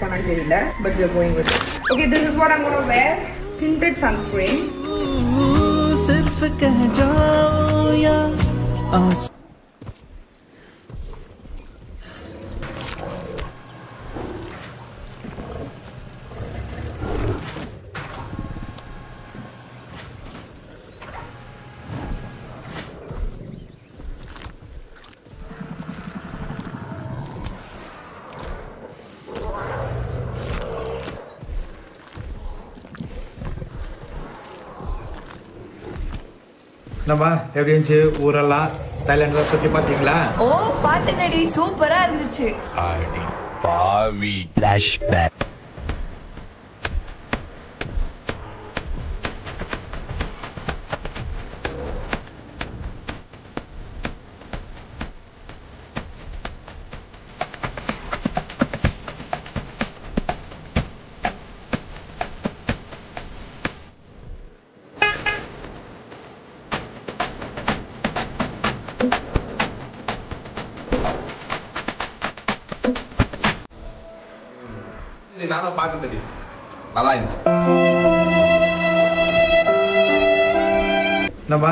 பண்ணான்னு தெரியல, but we are going with it. Okay, this is what I'm going to wear. Tinted sunscreen. सिर्फ कह जाओ या आज நம்ம எப்படி இருந்துச்சு ஊரெல்லாம் தாய்லாந்துல சுத்தி பாத்தீங்களா? ஓ பாத்தேனடி, சூப்பரா இருந்துச்சு. அடி பாவி ஃபிளாஷ்பேக். நானும் பார்க்க தெரியும், நல்லா இருந்துச்சு. நம்ம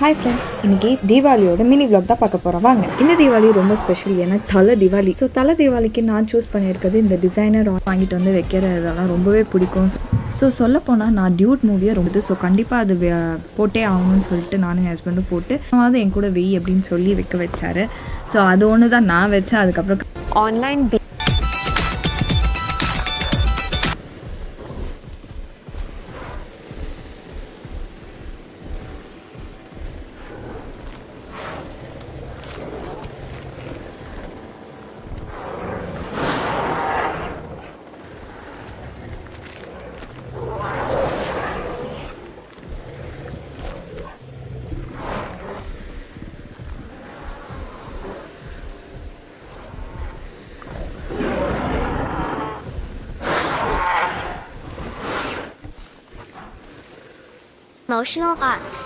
ஹாய் ஃப்ரெண்ட்ஸ், இன்றைக்கி தீபாவளியோட மினி vlog தான் பார்க்க போகிறோம். வாங்க. இந்த தீபாவளி ரொம்ப ஸ்பெஷல், ஏன்னா தலை தீபாவளி. ஸோ தலை தீபாவளிக்கு நான் சூஸ் பண்ணியிருக்கிறது இந்த டிசைனர் வாங்கிட்டு வந்து வைக்கிற இதெல்லாம் ரொம்பவே பிடிக்கும். ஸோ சொல்லப்போனால் நான் டியூட் மூவியை ரொம்ப, ஸோ கண்டிப்பாக அது போட்டே ஆகணும்னு சொல்லிட்டு நானும் என் ஹஸ்பண்டும் போட்டு அதாவது என் கூட வெய் அப்படின்னு சொல்லி வைக்க வச்சாரு. ஸோ அது ஒன்று தான் நான் வச்சேன். அதுக்கப்புறம் online Emotional arts.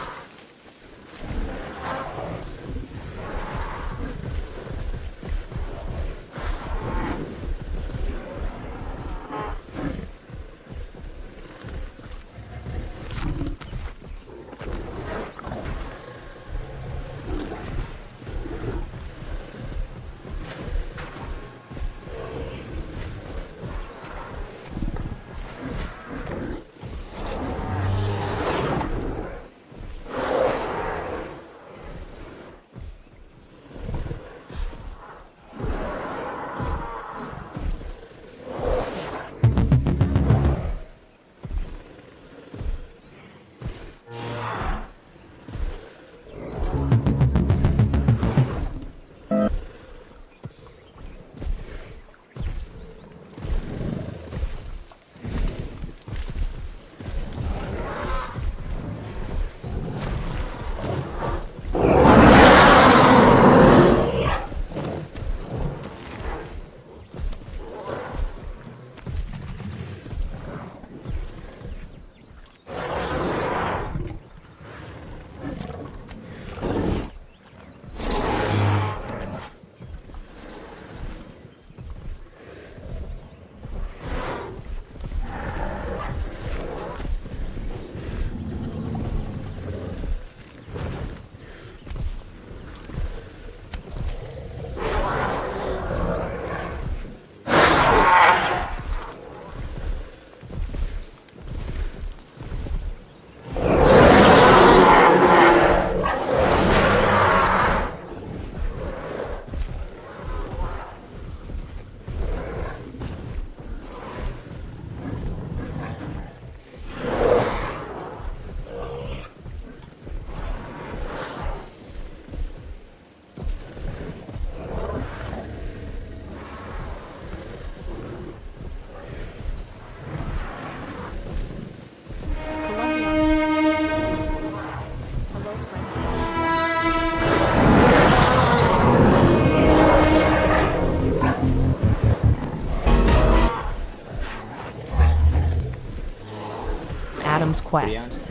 Adam's quest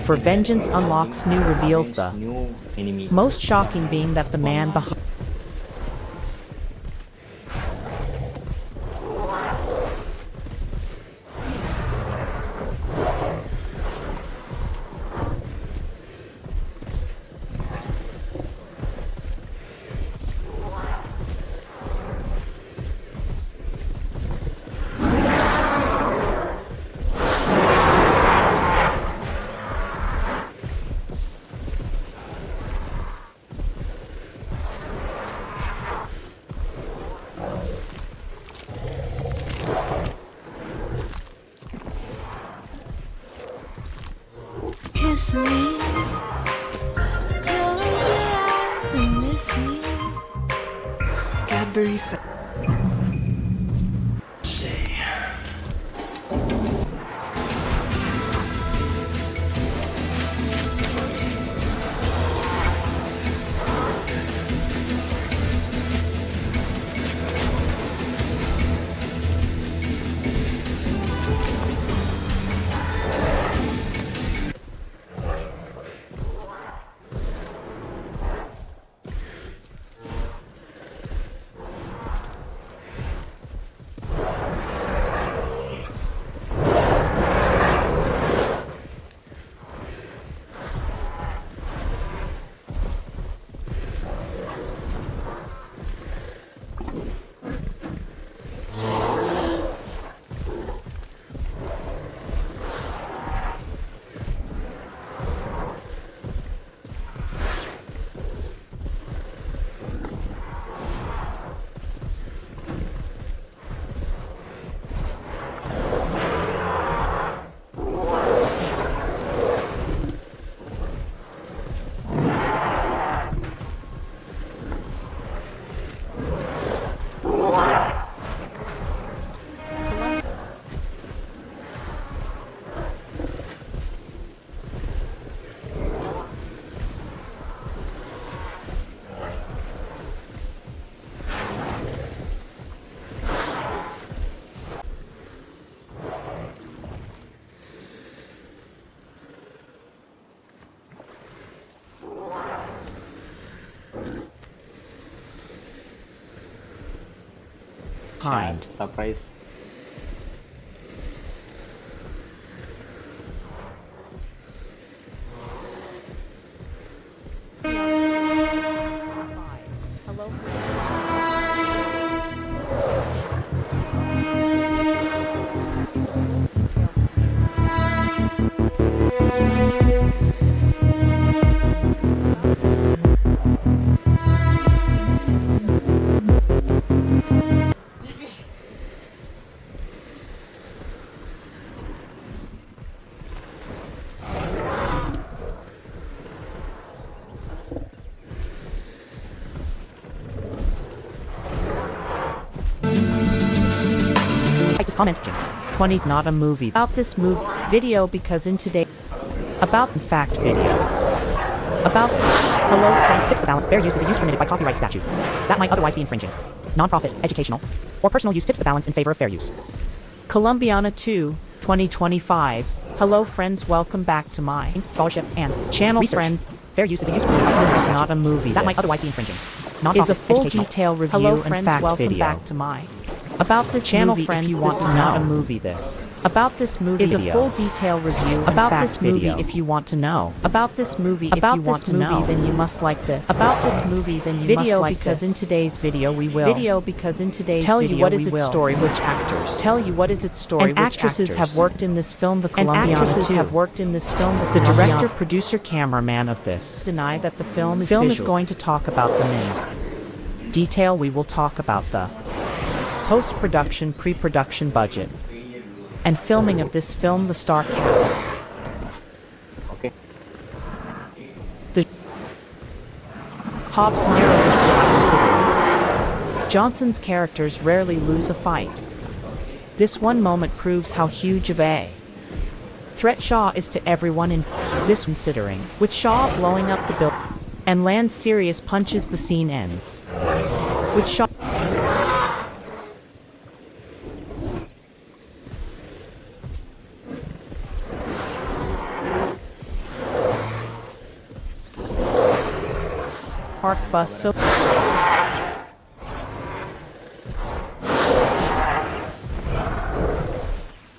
for vengeance unlocks new reveals the most shocking being that the man behind Kiss me, close your eyes and miss me. Cadbury. surprise. Comment 20 not a movie about this movie video because in today about in fact video about hello friends fix the balance fair use is a use permitted by copyright statute that might otherwise be infringing non-profit educational or personal use tips the balance in favor of fair use. Columbiana 2 2025 hello friends welcome back to my scholarship and channel research. Friends fair use is a use permitted this is not a movie that might otherwise be infringing non-profit is a full detail review hello friends and fact welcome video. Back to my about this about this movie if you want to know. A movie this about this movie is a full detail review about this movie if you want to know about this movie if you want to know then you must like this about this movie then you must like because this. In today's video we will video because in today's tell video you what is its story which actors tell you what is its story and which actresses actors. Have worked in this film the Columbiana actresses too. Have worked in this film the director producer cameraman of this deny that the film is going to talk about the main detail we will talk about the post-production, pre-production budget, and filming of this film, the star cast. Okay. The Hobbs narrowly considered. Johnson's characters rarely lose a fight. This one moment proves how huge of a threat Shaw is to everyone in this considering. With Shaw blowing up the building and lands serious punches, the scene ends. With Shaw parked bus so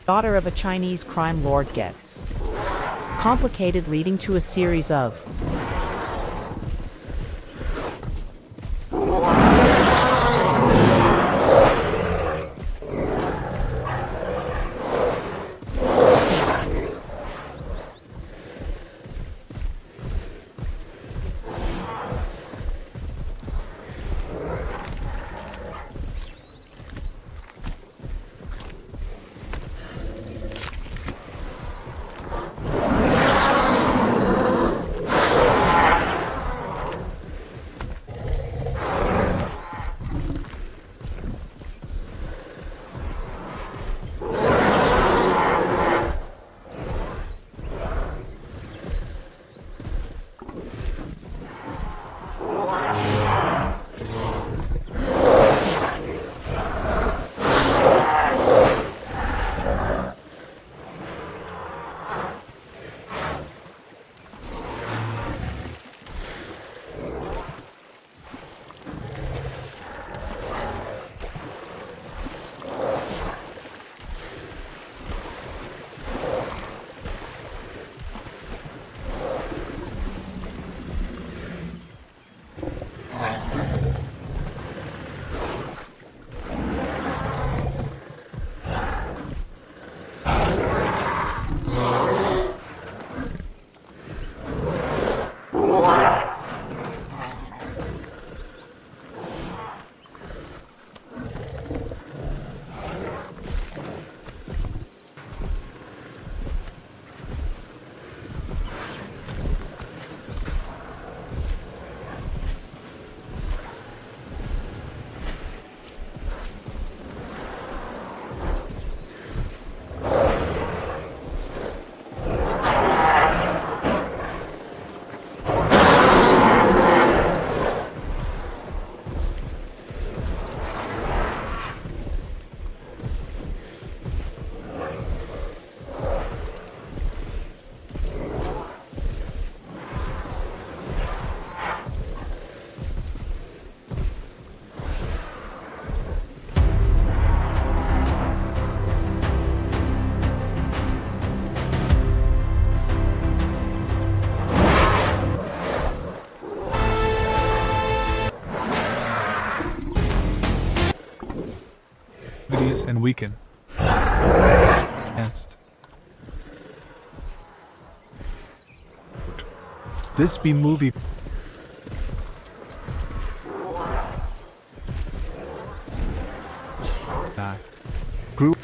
daughter of a Chinese crime lord gets complicated, leading to a series of and weaken. Against. This be movie. Group.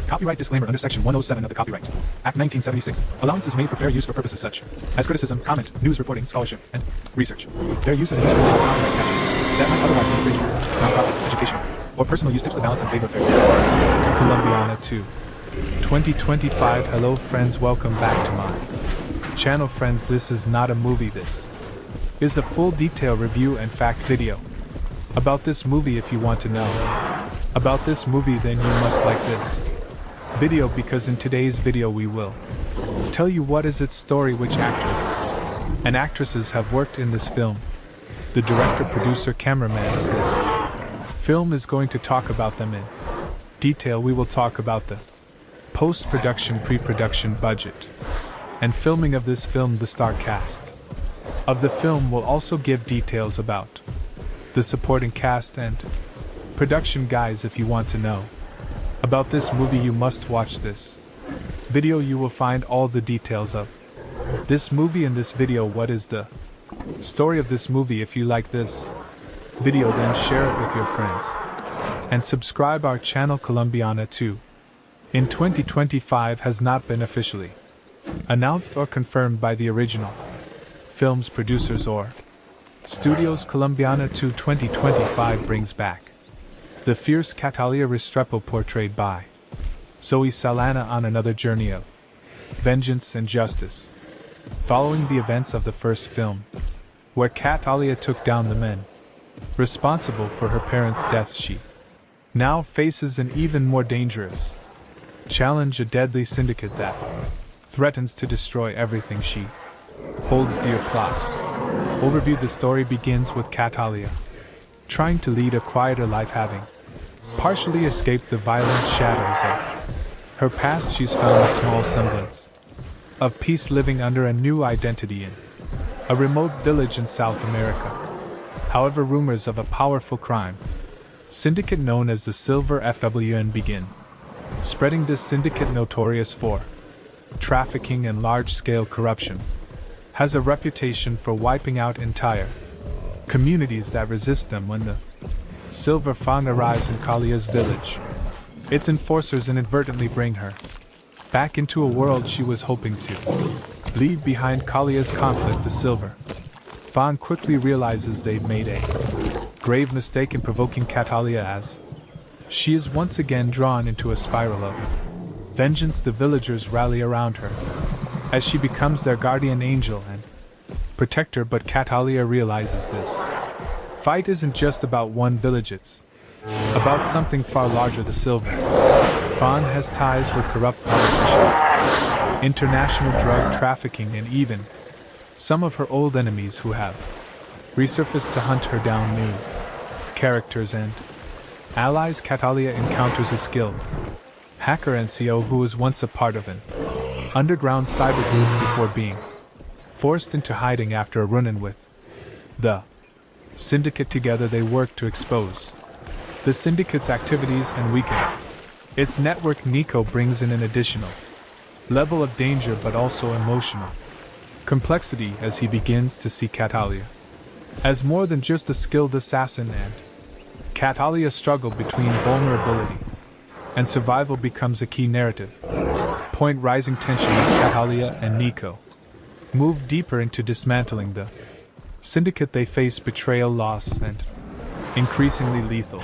Copyright disclaimer under Section 107 of the Copyright Act 1976. Allowance is made for fair use for purposes such as criticism, comment, news reporting, scholarship, and research. Fair use is an instrument of the copyright statute that might otherwise be infringing. Nonprofit, educational, or personal use tips the balance in favor of fair use. Columbiana 2. 2025. Hello friends, welcome back to my channel. Friends, this is not a movie, this is a full detail review and fact video about this movie. If you want to know about this movie, then you must like this video, because in today's video we will tell you what is its story, which actors and actresses have worked in this film. The director, producer, cameraman of this film is going to talk about them in detail. We will talk about the post-production, pre-production budget, and filming of this film. The star cast of the film will also give details about the supporting cast and production. Guys, if you want to know about this movie, you must watch this video. You will find all the details of this movie in this video. What is the story of this movie? If you like this video, then share it with your friends and subscribe our channel. Columbiana 2 in 2025 has not been officially announced or confirmed by the original film's producers or studios. Columbiana 2 2025 brings back the fierce Catalia Restrepo, portrayed by Zoe Saldana, on another journey of vengeance and justice. Following the events of the first film, where Catalia took down the men responsible for her parents' deaths, she now faces an even more dangerous challenge, a deadly syndicate that threatens to destroy everything she holds dear. Plot overview. The story begins with Catalia trying to lead a quieter life, having partially escaped the violent shadows of her past. She's found a small semblance of peace, living under a new identity in a remote village in South America. However, rumors of a powerful crime syndicate known as the Silver FWN begin spreading. This syndicate, notorious for trafficking and large-scale corruption, has a reputation for wiping out entire communities that resist them. When the Silver Fawn arrives in Kalia's village, its enforcers inadvertently bring her back into a world she was hoping to leave behind. Kalia's conflict. The Silver Fawn quickly realizes they've made a grave mistake in provoking Catalia, as she is once again drawn into a spiral of vengeance. The villagers rally around her as she becomes their guardian angel and protector, but Catalia realizes this fight isn't just about one village, it's about something far larger. The Silver Fawn has ties with corrupt politicians, international drug trafficking, and even some of her old enemies who have resurfaced to hunt her down. New characters and allies. Catalia encounters a skilled hacker NCO who was once a part of an underground cyber group before being forced into hiding after a run-in with the syndicate. Together they work to expose the syndicate's activities and weaken its network. Nico brings in an additional level of danger, but also emotional complexity, as he begins to see Catalia as more than just a skilled assassin, and Catalia's struggle between vulnerability and survival becomes a key narrative point. Rising tension as Catalia and Nico move deeper into dismantling the syndicate. They face betrayal, loss, and increasingly lethal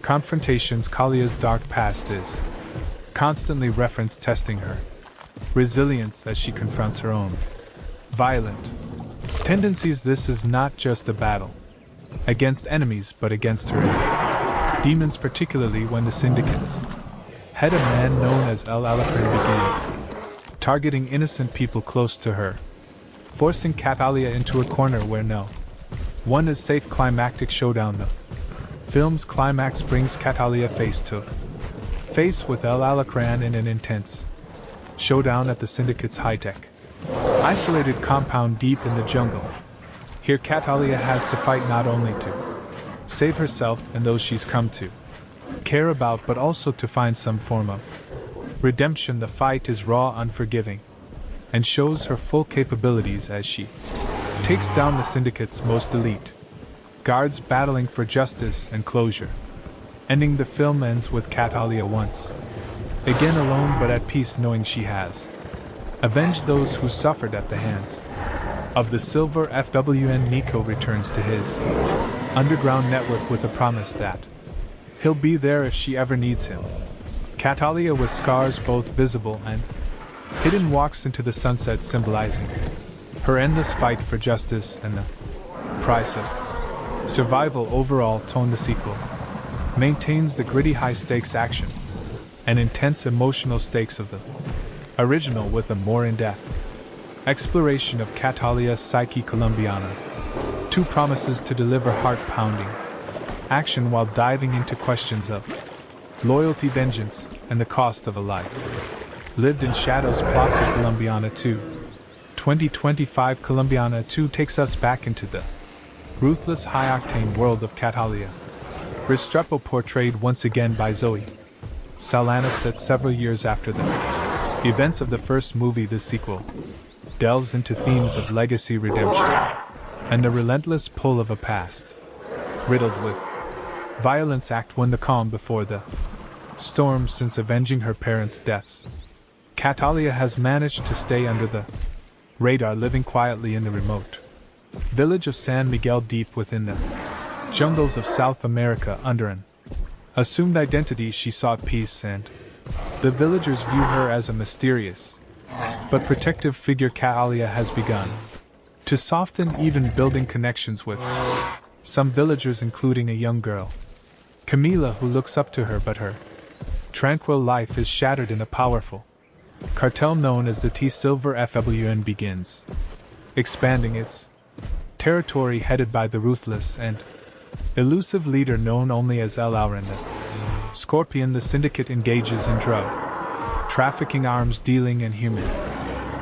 confrontations. Kalia's dark past is constantly referenced, testing her resilience as she confronts her own violent tendencies. This is not just a battle against enemies, but against her demons, particularly when the syndicate's head, a man known as El Alacran, begins targeting innocent people close to her, forcing Catalia into a corner where no one is safe. Climactic showdown. The film's climax brings Catalia face to face with El Alacran in an intense showdown at the syndicate's high-tech isolated compound deep in the jungle. Here Catalia has to fight not only to save herself and those she's come to care about, but also to find some form of redemption. The fight is raw, unforgiving, and shows her full capabilities as she takes down the syndicate's most elite guards, battling for justice and closure. Ending, the film ends with Catalia once Again alone but at peace knowing she has avenged those who suffered at the hands of the silver FWN. Nico returns to his underground network with a promise that he'll be there if she ever needs him. Catalia, with scars both visible and hidden, walks into the sunset, symbolizing her endless fight for justice and the price of survival. Overall tone, the sequel maintains the gritty high-stakes action and intense emotional stakes of the original, with a more in-depth exploration of Catalia's psyche colombiana. Two promises to deliver heart-pounding action while diving into questions of loyalty, vengeance, and the cost of a life lived in shadows. Plot for Colombiana 2. 2025 Colombiana 2 takes us back into the ruthless, high-octane world of Catalia. Restrepo, portrayed once again by Zoe Saldana, set several years after the events of the first movie. The sequel delves into themes of legacy, redemption, and the relentless pull of a past riddled with violence. Act 1, the calm before the storm. Since avenging her parents' deaths, Catalia has managed to stay under the radar, living quietly in the remote village of San Miguel, deep within the jungles of South America. Under an assumed identity, she sought peace, and the villagers view her as a mysterious but protective figure. Catalia has begun to soften, even building connections with some villagers, including a young girl, Camila, who looks up to her, but her tranquil life is shattered in a powerful cartel known as the T-Silver FWN begins expanding its territory, headed by the ruthless and elusive leader known only as El Auren. Scorpion, the syndicate engages in drug trafficking, arms dealing, and human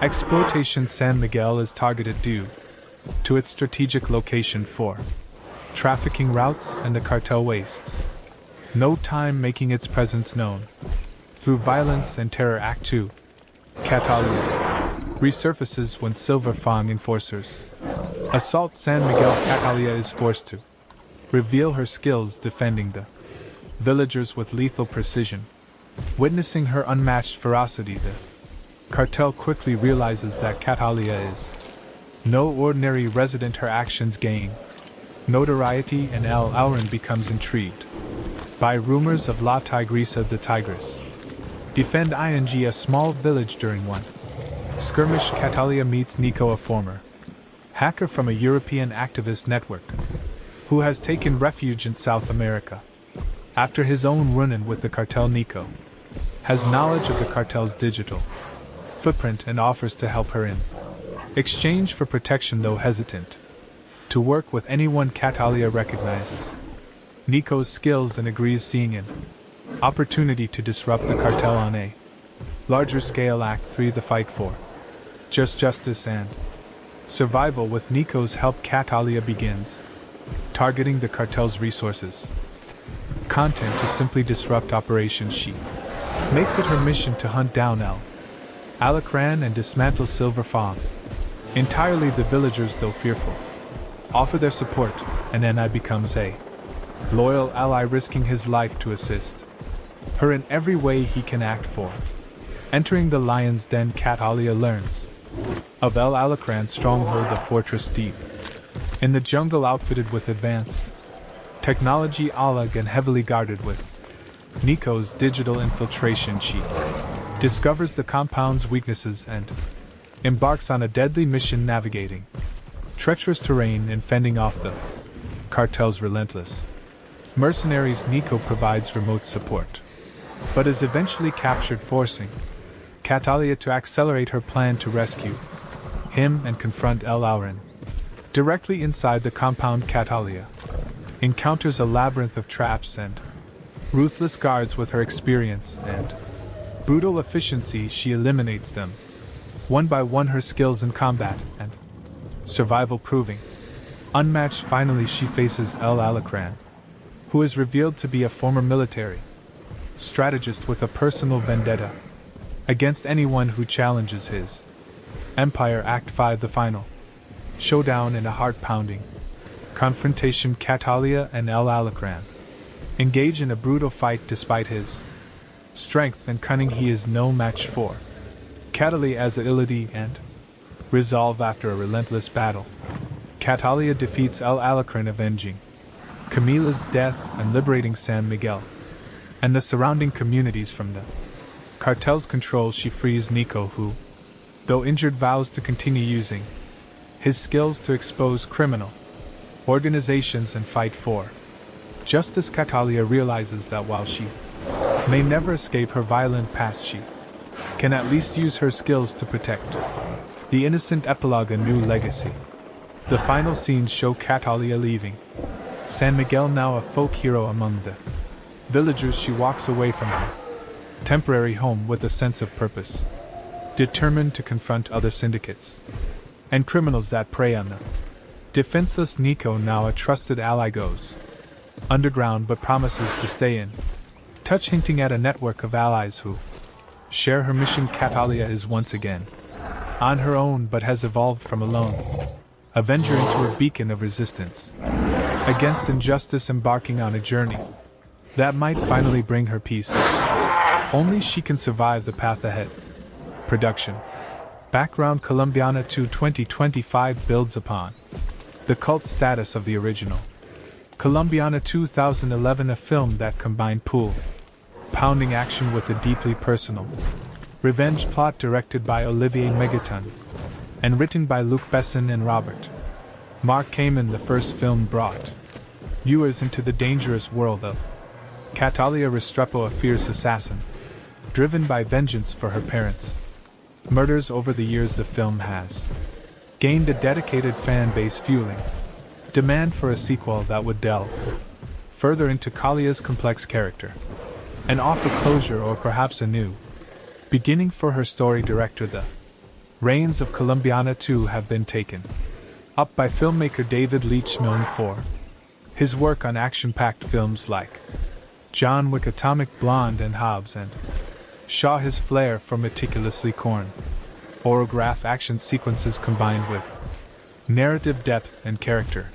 exploitation. San Miguel is targeted due to its strategic location for trafficking routes, and the cartel wastes no time making its presence known through violence and terror. Act 2. Catalia resurfaces when Silver Fang enforcers assault San Miguel. Catalia is forced to reveal her skills defending the villagers with lethal precision. Witnessing her unmatched ferocity, the cartel quickly realizes that Catalia is no ordinary resident. Her actions gain notoriety, and El Auren becomes intrigued by rumors of La Tigresa, the Tigress defend ing a small village. During one skirmish, Catalia meets Nico, a former hacker from a European activist network who has taken refuge in South America after his own run-in with the cartel. Nico has knowledge of the cartel's digital footprint and offers to help her in exchange for protection, though hesitant to work with anyone Catalia recognizes Nico's skills and agrees, seeing an opportunity to disrupt the cartel on a larger scale. Act 3, the fight for justice and survival. With Nico's help, Catalia begins targeting the cartel's resources content to simply disrupt operations. She makes it her mission to hunt down El Alacran and dismantle Silver Fang entirely. The villagers, though fearful, offer their support, and Ni becomes a loyal ally, risking his life to assist her in every way he can. Act 4. Entering the Lion's Den, Catalia learns of El Alacran's stronghold, a fortress deep in the jungle, outfitted with advanced technology, and heavily guarded. With Nico's digital infiltration, she discovers the compound's weaknesses and embarks on a deadly mission, navigating treacherous terrain and fending off the cartel's relentless mercenaries. Nico provides remote support, but is eventually captured, forcing Catalia to accelerate her plan to rescue him and confront El Auren. Directly inside the compound, Catalia encounters a labyrinth of traps and ruthless guards. With her experience and brutal efficiency, she eliminates them one by one, her skills in combat and survival proving unmatched. Finally, she faces El Alacran, who is revealed to be a former military strategist with a personal vendetta against anyone who challenges his empire. Act 5, the final showdown in a heart-pounding confrontation. Catalia and El Alacran engage in a brutal fight. Despite his Strength and cunning he is no match for. Catalia as agility and resolve after a relentless battle. Catalia defeats El Alacrán, avenging Camila's death and liberating San Miguel and the surrounding communities from the cartel's control. She frees Nico, who, though injured, vows to continue using his skills to expose criminal organizations and fight for justice. Catalia realizes that while she may never escape her violent past, she can at least use her skills to protect the innocent. Epilogue: A New Legacy. The final scenes show Catalia leaving San Miguel, now a folk hero among the villagers. She walks away from her temporary home with a sense of purpose, determined to confront other syndicates and criminals that prey on them. Defenseless Nico, now a trusted ally, goes underground but promises to stay in touch, hinting at a network of allies who share her mission. Catalia is once again on her own, but has evolved from a lone avenger into a beacon of resistance against injustice, embarking on a journey that might finally bring her peace. Only she can survive the path ahead. Production. Background: Colombiana 2 2025 builds upon the cult status of the original Colombiana 2011, a film that combined pounding action with a deeply personal revenge plot, directed by Olivier Megaton and written by Luc Besson and Robert Mark Kamen. The first film brought viewers into the dangerous world of Catalia Restrepo, a fierce assassin driven by vengeance for her parents' murders. Over the years, the film has gained a dedicated fan base, fueling demand for a sequel that would delve further into Calia's complex character and offer closure, or perhaps a new beginning for her story. Director: The reins of Colombiana 2 have been taken up by filmmaker David Leitch, known for his work on action-packed films like John Wick, Atomic Blonde, and Hobbs and Shaw. His flair for meticulously choreographed action sequences combined with narrative depth and character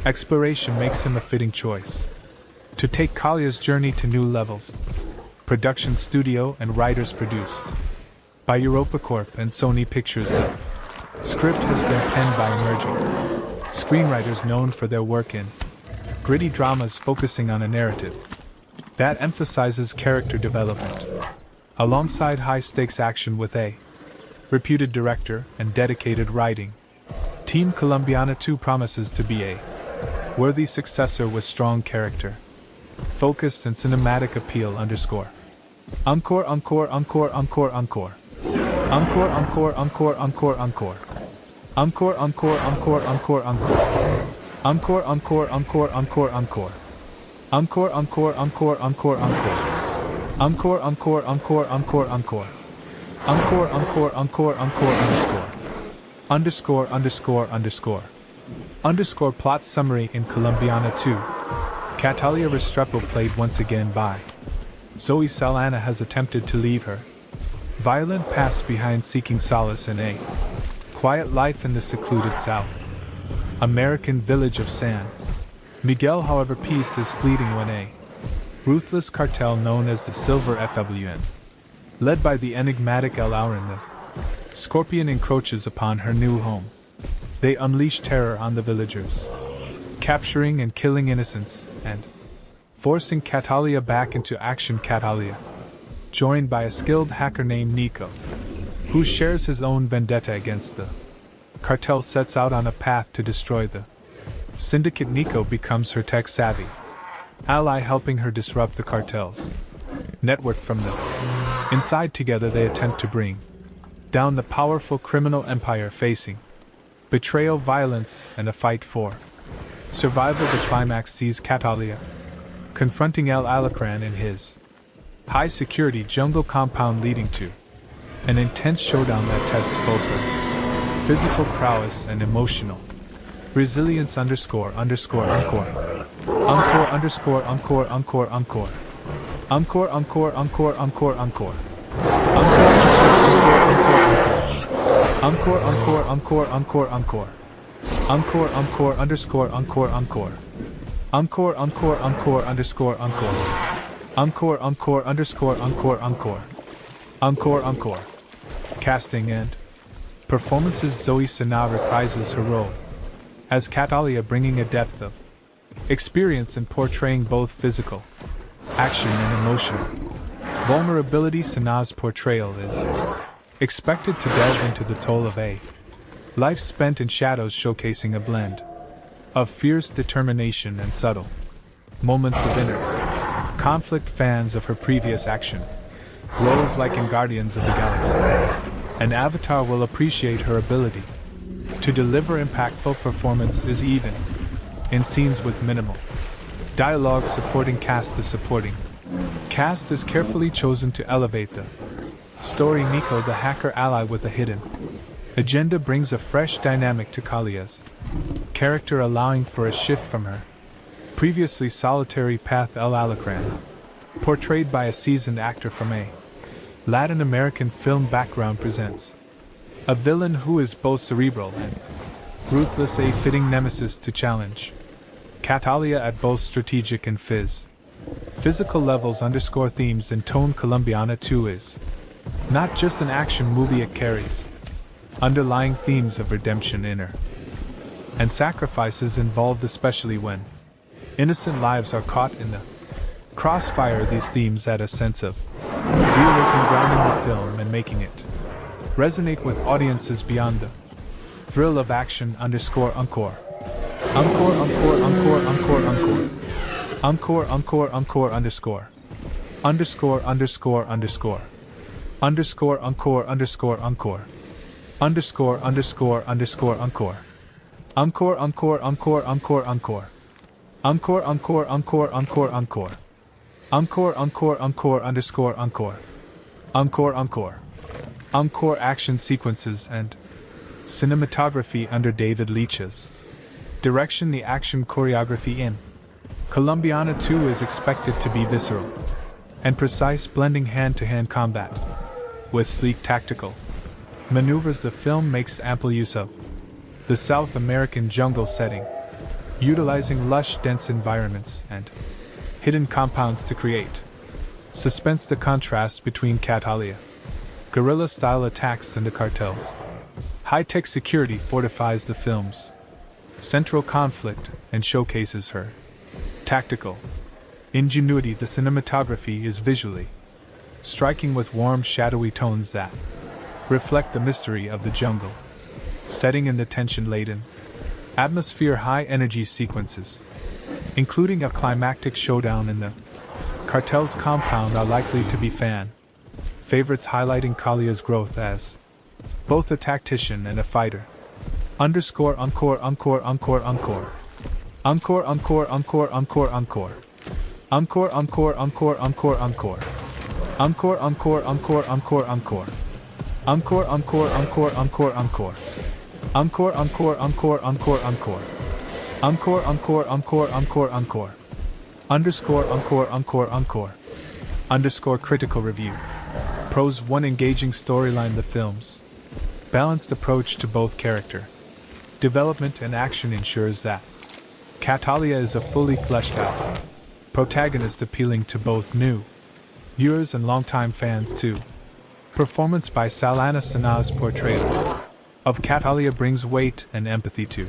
exploration makes him a fitting choice to take Calia's journey to new levels. Production studio and writers: produced by EuropaCorp and Sony Pictures. The script has been penned by emerging screenwriters known for their work in gritty dramas, focusing on a narrative that emphasizes character development alongside high-stakes action, with a reputed director and dedicated writing team. Colombiana 2 promises to be a worthy successor with strong character, focus, and cinematic appeal. Encore. Encore, encore, encore, encore, encore. Encore, encore, encore, encore, encore. Encore, encore, encore, encore, encore. Encore, encore, encore, encore, encore. Encore, encore, encore, encore, encore. Encore, encore, encore, encore, encore. Encore, encore, encore, encore, underscore. Underscore, underscore, underscore. Underscore. Plot summary: in Colombiana 2, Catalia Restrepo, played once again by Zoe Saldana, has attempted to leave her violent past behind, seeking solace in a quiet life in the secluded South American village of San Miguel. However, peace is fleeting when a ruthless cartel known as the Silver FWN, led by the enigmatic El Alacrán, the Scorpion, encroaches upon her new home. They unleash terror on the villagers, capturing and killing innocents, and forcing Catalia back into action. Catalia, joined by a skilled hacker named Nico, who shares his own vendetta against the cartel, sets out on a path to destroy the syndicate. Nico becomes her tech-savvy ally, helping her disrupt the cartel's network from the inside. Together they attempt to bring down the powerful criminal empire, facing betrayal, violence, and a fight for survival. The climax sees Catalia confronting El Alacrán in his high-security jungle compound, leading to an intense showdown that tests both her physical prowess and emotional resilience. Underscore, underscore, encore. Encore, underscore, encore, encore, encore. Encore, encore, encore, encore, encore. Encore, encore, encore, encore, encore. Encore, encore, underscore, encore, encore. Encore, encore, encore, underscore, encore. Encore, encore, underscore, encore, encore. Encore, encore. Casting and performances. Zoe Sana reprises her role as Catalia, bringing a depth of experience in portraying both physical action and emotion. Vulnerability. Sana's portrayal is expected to delve into the toll of a life spent in shadows, showcasing a blend of fierce determination and subtle moments of inner conflict. Fans of her previous action roles, like in Guardians of the Galaxy and Avatar, will appreciate her ability to deliver impactful performances even in scenes with minimal dialogue. Supporting cast. The supporting cast is carefully chosen to elevate the story. Nico, the hacker ally with a hidden agenda, brings a fresh dynamic to Kalia's character, allowing for a shift from her previously solitary path. El Alacran, portrayed by a seasoned actor from a Latin American film background, presents a villain who is both cerebral and ruthless, a fitting nemesis to challenge Catalia at both strategic and physical levels. Underscore themes and tone. Colombiana 2 is not just an action movie, it carries underlying themes of redemption, inner and sacrifices involved, especially when innocent lives are caught in the crossfire. These themes add a sense of realism, grounding the film and making it resonate with audiences beyond the thrill of action. Underscore encore. Encore, encore, encore, encore, encore. Encore, encore, encore, underscore. Underscore, underscore, underscore. Underscore, encore, underscore, encore. Underscore, underscore, underscore, encore. Encore, encore, encore, encore, encore. Encore, encore, encore, encore, encore. Encore, encore, encore, underscore, encore. Encore, encore. Encore. Action sequences and cinematography under David Leitch's direction. The action choreography in Colombiana 2 is expected to be visceral and precise, blending hand-to-hand combat with sleek tactical maneuvers. The film makes ample use of the South American jungle setting, utilizing lush, dense environments and hidden compounds to create suspense. The contrast between Catalia guerrilla-style attacks and the cartel's high-tech security fortifies the film's central conflict and showcases her tactical ingenuity. The cinematography is visually striking, with warm, shadowy tones that reflect the mystery of the jungle setting and the tension-laden atmosphere. High-energy sequences, including a climactic showdown in the cartel's compound, are likely to be fan favorites, highlighting Kalia's growth as both a tactician and a fighter. Underscore encore, encore, encore, encore. Encore, encore, encore, encore, encore. Encore, encore, encore, encore, encore. Encore, encore, encore, encore, encore. Encore, encore, encore, encore, encore. Encore, encore, encore, encore, encore. Encore, encore, encore, encore, encore. Underscore encore, encore, encore. Underscore critical review. Pros 1. Engaging storyline. The film's balanced approach to both character development and action ensures that Catalia is a fully fleshed out protagonist, appealing to both new viewers and longtime fans too. Performance by Salana Sana's portrayal of Catalia brings weight and empathy to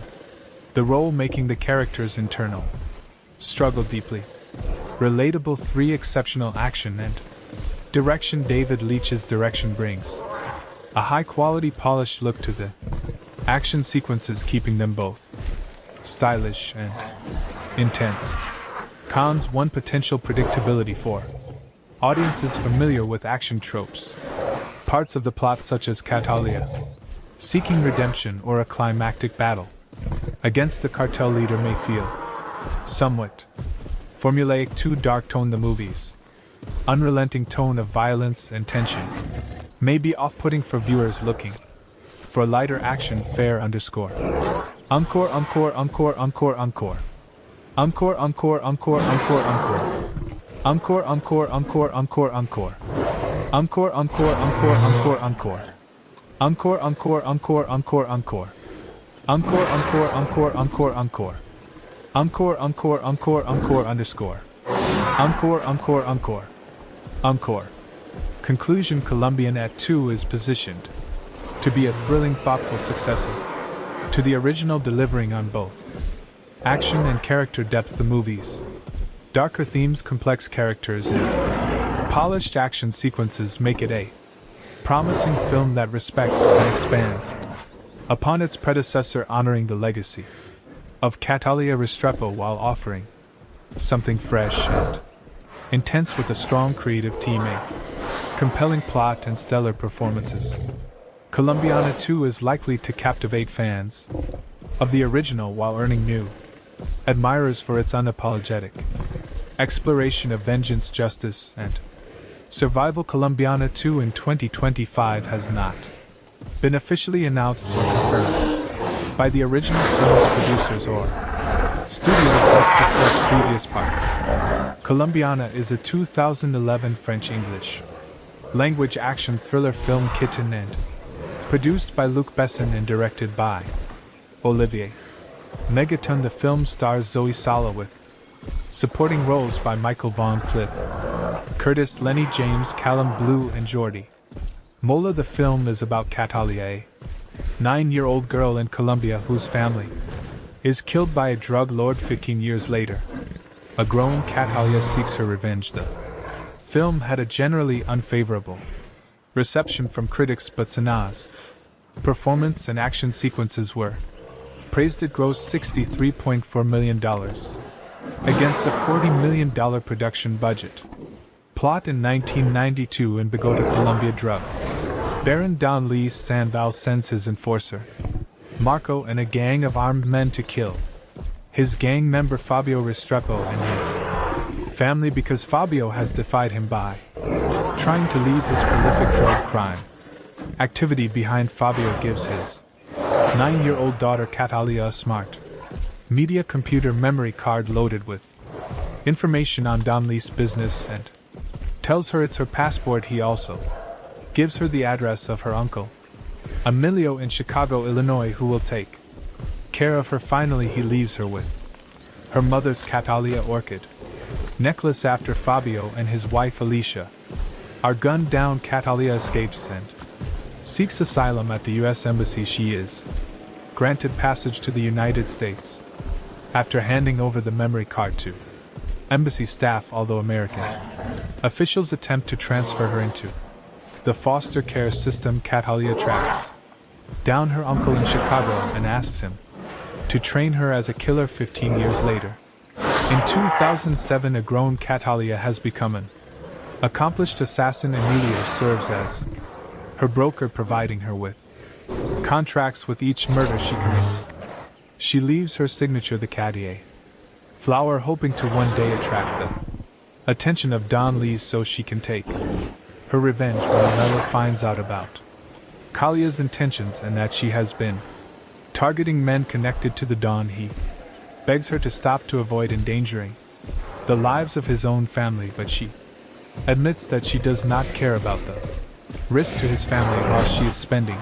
the role, making the character's internal struggle deeply relatable. 3. Exceptional action and direction. David Leitch's direction brings a high-quality, polished look to the action sequences, keeping them both stylish and intense. Cons. 1. Potential predictability for audiences familiar with action tropes. Parts of the plot, such as Catalia seeking redemption or a climactic battle against the cartel leader, may feel somewhat formulaic. 2. Dark tone. The movie's unrelenting tone of violence and tension may be off-putting for viewers looking for lighter action fare. Underscore encore, encore, encore, encore, encore. Encore, encore, encore, encore, encore. Encore, encore, encore, encore, encore. Encore, encore, encore, encore, encore. Encore, encore, encore, encore, encore. Encore, encore, encore, encore, encore. Encore, encore, encore, encore, underscore. Encore, encore, encore. Encore. Conclusion. Columbian at 2 is positioned to be a thrilling, thoughtful successor to the original, delivering on both action and character depth. The movies, darker themes, complex characters, and polished action sequences make it a promising film that respects and expands upon its predecessor, honoring the legacy of Catalia Restrepo while offering something fresh and intense with a strong creative team, a compelling plot, and stellar performances. Columbiana 2 is likely to captivate fans of the original while earning new admirers for its unapologetic exploration of vengeance, justice, and survival. Columbiana 2 in 2025 has not been officially announced or confirmed by the original film's producers or studios. Let's discuss previous parts. Columbiana is a 2011 French-English language action thriller film kitten and produced by Luc Besson and directed by Olivier Megaton. The film stars Zoe Sala with supporting roles by Michael Von Cliff, Curtis, Lenny James, Callum Blue, and Jordi Mola. The film is about Catalia, a 9-year-old girl in Colombia whose family is killed by a drug lord. 15 years later, a grown Catalia seeks her revenge. The film had a generally unfavorable reception from critics, but Sanaa's performance and action sequences were praised. It grossed $63.4 million against the $40 million production budget. Plot: in 1992, in Bogota, Colombia, drug Baron Don Luis Sandoval sends his enforcer, Marco, and a gang of armed men to kill his gang member Fabio Restrepo and his family because Fabio has defied him by trying to leave his prolific drug crime activity behind. Fabio gives his 9-year-old daughter Catalia a smart media computer memory card loaded with information on Don Luis' business and tells her it's her passport. He also gives her the address of her uncle, Emilio, in Chicago, Illinois, who will take care of her. Finally, he leaves her with her mother's Catalia orchid necklace after Fabio and his wife Alicia are gunned down. Catalia escapes and seeks asylum at the U.S. Embassy. She is granted passage to the United States after handing over the memory card to embassy staff, although American officials attempt to transfer her into the foster care system. Catalia tracks down her uncle in Chicago and asks him to train her as a killer. 15 years later, in 2007, a grown Catalia has become an accomplished assassin. Emilio serves as her broker, providing her with contracts with each murder she commits. She leaves her signature, the Cadier flower, hoping to one day attract the attention of Don Luis so she can take her revenge when Melo finds out about Kalia's intentions and that she has been targeting men connected to the Don. He begs her to stop to avoid endangering the lives of his own family, but she admits that she does not care about the risk to his family while she is spending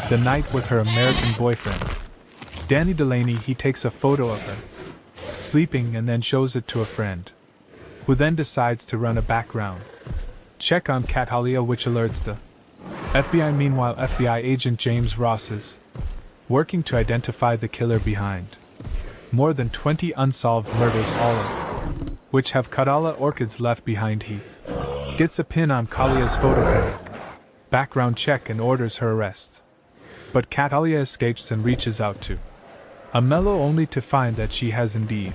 the night with her American boyfriend, Danny Delaney. He takes a photo of her sleeping and then shows it to a friend, who then decides to run a background check on Catalia, which alerts the FBI. Meanwhile, FBI agent James Ross is working to identify the killer behind more than 20 unsolved murders, all of which have Catalia orchids left behind. He gets a pin on Kalia's photo from the background check and orders her arrest. But Catalia escapes and reaches out to Amello, only to find that she has indeed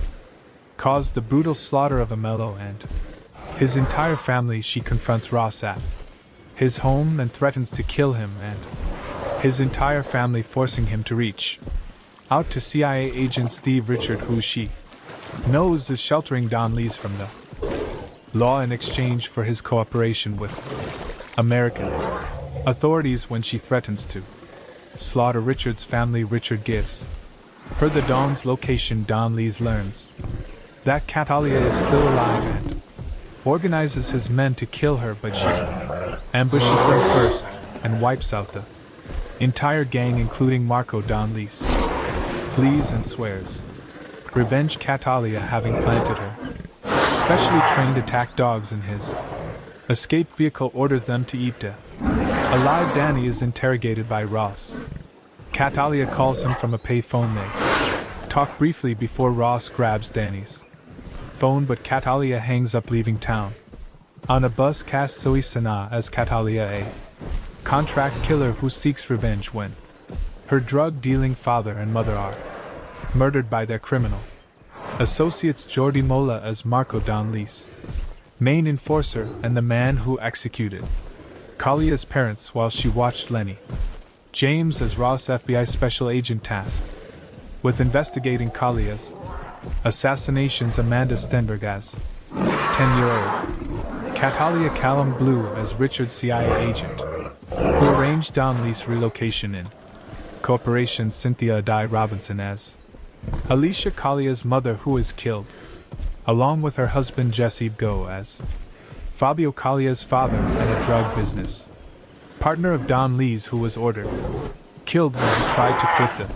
caused the brutal slaughter of Amello and his entire family. She confronts Ross at his home and threatens to kill him and his entire family, forcing him to reach out to CIA agent Steve Richard, who she knows is sheltering Don Luis from the law in exchange for his cooperation with American authorities. When she threatens to slaughter Richard's family, Richard gives her the Don's location. Don Luis learns that Catalia is still alive and organizes his men to kill her, but she ambushes them first and wipes out the entire gang, including Marco. Don Luis flees and swears revenge, Catalia having planted her specially trained attack dogs in his escape vehicle orders them to eat dead. Alive Danny is interrogated by Ross. Catalia calls him from a pay phone. They talk briefly before Ross grabs Danny's phone, but Catalia hangs up, leaving town. On a bus, casts Zoe Sana as Catalia, a contract killer who seeks revenge when her drug-dealing father and mother are murdered by their criminal associates. Jordi Mola as Marco Donlis, main enforcer and the man who executed Kalia's parents while she watched Lenny. James as Ross, FBI special agent tasked with investigating Kalia's assassinations. Amanda Stenberg as 10-year-old Catalia. Callum Blue as Richard, CIA agent who arranged Donley's relocation in Corporation. Cynthia Adai Robinson as Alicia, Kalia's mother who is killed, along with her husband Jesse Go as Fabio, Kalia's father and a drug business partner of Don Lee's, who was ordered killed when he tried to quit the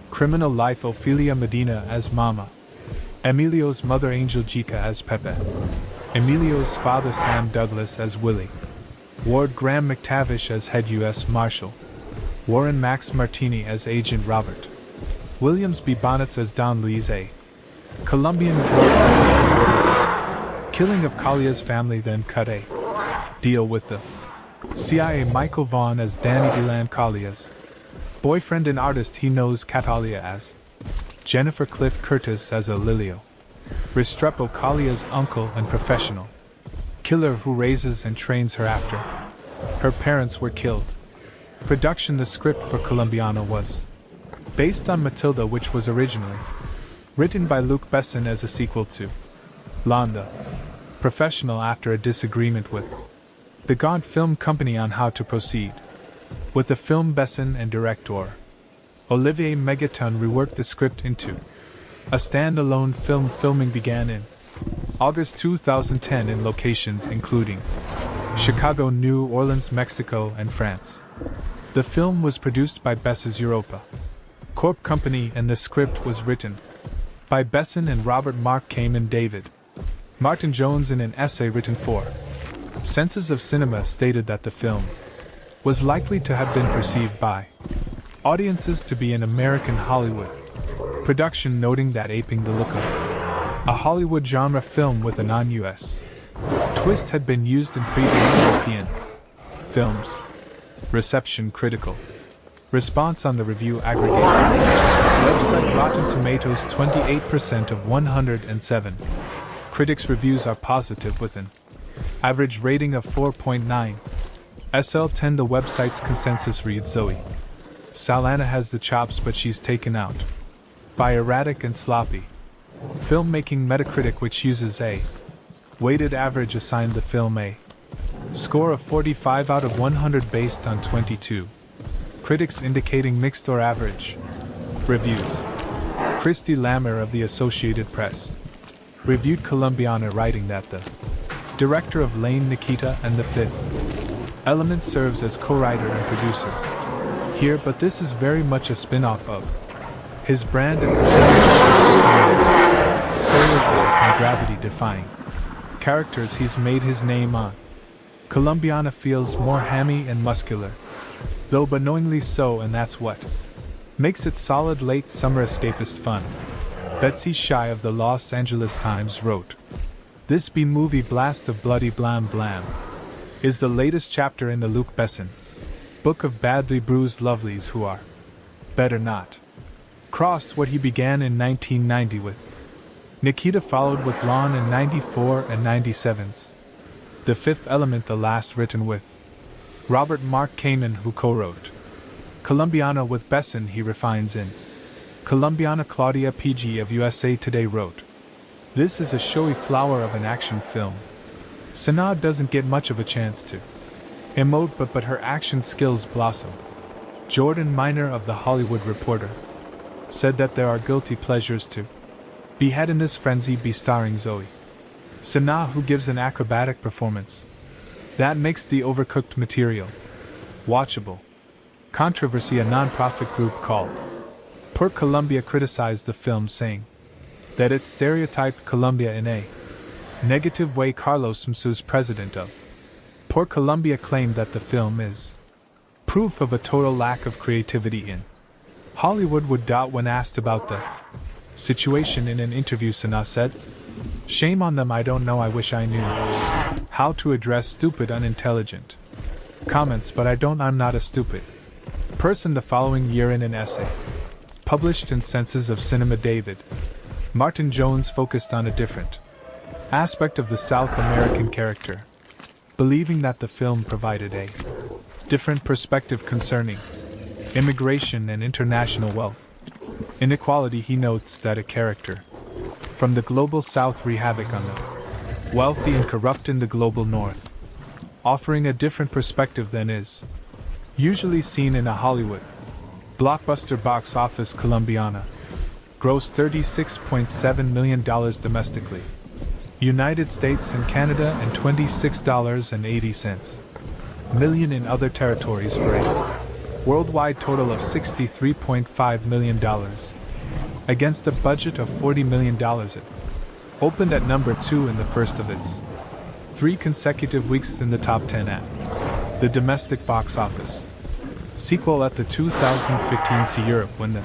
criminal life. Ophelia Medina as Mama, Emilio's mother Angel Jica as Pepe, Emilio's father Sam Douglas as Willie, Ward Graham McTavish as head U.S. Marshal, Warren Max Martini as Agent Robert, Williams B. Bonnets as Don Lee's a Colombian drug killing of Kalia's family, then cut a deal with the CIA. Michael Vaughn as Danny DeLand, Kalia's boyfriend and artist. He knows Catalia as Jennifer. Cliff Curtis as a Lilio Restrepo, Kalia's uncle and professional killer who raises and trains her after her parents were killed. Production. The script for Colombiana was based on Matilda, which was originally written by Luc Besson as a sequel to Londa Professional after a disagreement with the Gaunt Film Company on how to proceed with the film. Besson and director Olivier Megaton reworked the script into a stand-alone film. Filming began in August 2010 in locations including Chicago, New Orleans, Mexico, and France. The film was produced by Bess's Europa Corp Company, and the script was written by Besson and Robert Mark Kamen. David Martin Jones, in an essay written for Senses of Cinema, stated that the film was likely to have been perceived by audiences to be an American Hollywood production, noting that aping the look of a Hollywood genre film with a non-US twist had been used in previous European films. Reception. Critical response on the review aggregator website Rotten Tomatoes: 28% of 107 critics' reviews are positive, with an average rating of 4.9 SL10. The website's consensus reads: Zoe Saldana has the chops, but she's taken out by erratic and sloppy filmmaking. Metacritic, which uses a weighted average, assigned the film a score of 45 out of 100 based on 22 critics, indicating mixed or average reviews. Christy Lammer of the Associated Press reviewed Colombiana, writing that the director of Lane, Nikita, and The Fifth Element serves as co-writer and producer here, but this is very much a spin-off of his brand, a contemporary stereotype and gravity-defying characters he's made his name on. Colombiana feels more hammy and muscular, though but knowingly so, and that's what makes it solid late summer escapist fun. Betsy Shy of the Los Angeles Times wrote, "This B-movie blast of bloody blam blam is the latest chapter in the Luc Besson book of badly bruised lovelies who are better not crossed. What he began in 1990 with Nikita followed with Lawn in 94 and 97's The Fifth Element, the last written with Robert Mark Kamen, who co-wrote Colombiana with Besson. He refines in Colombiana. Claudia PG of USA Today wrote, "This is a showy flower of an action film. Sanaa doesn't get much of a chance to emote, but her action skills blossom." Jordan Miner of The Hollywood Reporter said that there are guilty pleasures to be had in this frenzy, be starring Zoe Sanaa, who gives an acrobatic performance that makes the overcooked material watchable. Controversy. A non-profit group called Per Colombia criticized the film, saying that it stereotyped Colombia in a Negative way Carlos Msus, president of Port Columbia, claimed that the film is proof of a total lack of creativity in Hollywood. When asked about the situation in an interview, Sana said, "Shame on them, I don't know, I wish I knew how to address stupid, unintelligent comments, but I'm not a stupid person." The following year, in an essay published in Senses of Cinema, David Martin Jones focused on a different aspect of the South American character, believing that the film provided a different perspective concerning immigration and international wealth inequality. He notes that a character from the global South wreak havoc on the wealthy and corrupt in the global North, offering a different perspective than is usually seen in a Hollywood blockbuster. Box office. Colombiana grossed $36.7 million domestically, United States and Canada, and $26.80 million in other territories, for a worldwide total of $63.5 million. Against a budget of $40 million, it opened at number 2 in the first of its 3 consecutive weeks in the top 10 at the domestic box office. Sequel at the 2015 See Europe, when the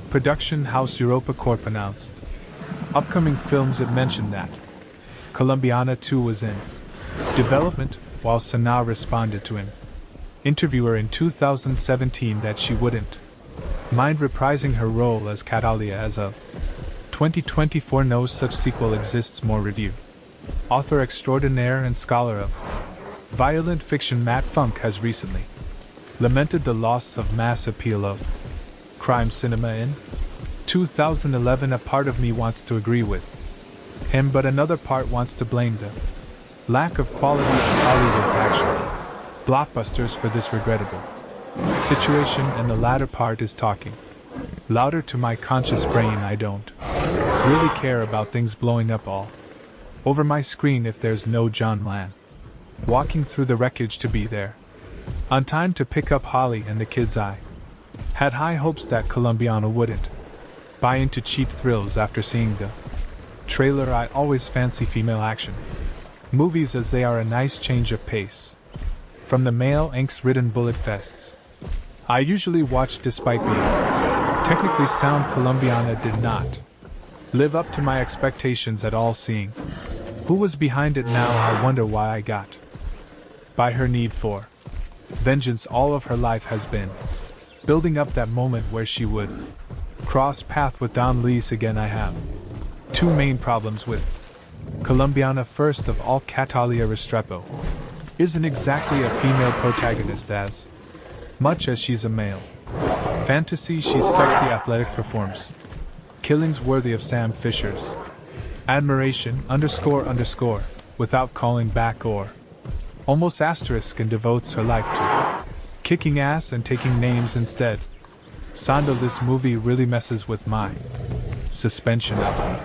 production house Europa Corp announced upcoming films. It mentioned that Colombiana 2 was in development, while Sana responded to an interviewer in 2017 that she wouldn't mind reprising her role as Catalia as of 2024. No such sequel exists. More review. Author extraordinaire and scholar of violent fiction Matt Funk has recently lamented the loss of mass appeal of crime cinema in 2011. A part of me wants to agree with him, but another part wants to blame the lack of quality in Hollywood's action blockbusters for this regrettable situation, and the latter part is talking louder to my conscious brain. I don't really care about things blowing up all over my screen if there's no John Lan walking through the wreckage to be there on time to pick up Holly and the kids. I had high hopes that Colombiana wouldn't buy into cheap thrills after seeing the trailer. I always fancy female action movies, as they are a nice change of pace from the male angst-ridden bullet fests I usually watch. Despite being technically sound, Colombiana did not live up to my expectations at all. Seeing who was behind it now, I wonder why I got by her need for vengeance. All of her life has been building up that moment where she would cross path with Don Luis again. I have 2 main problems with Colombiana. First of all, Catalia Restrepo isn't exactly a female protagonist as much as she's a male fantasy. She's sexy, athletic, performs killings worthy of Sam Fisher's admiration, _ without calling back or almost asterisk, and devotes her life to kicking ass and taking names instead. Sando, this movie really messes with my suspension of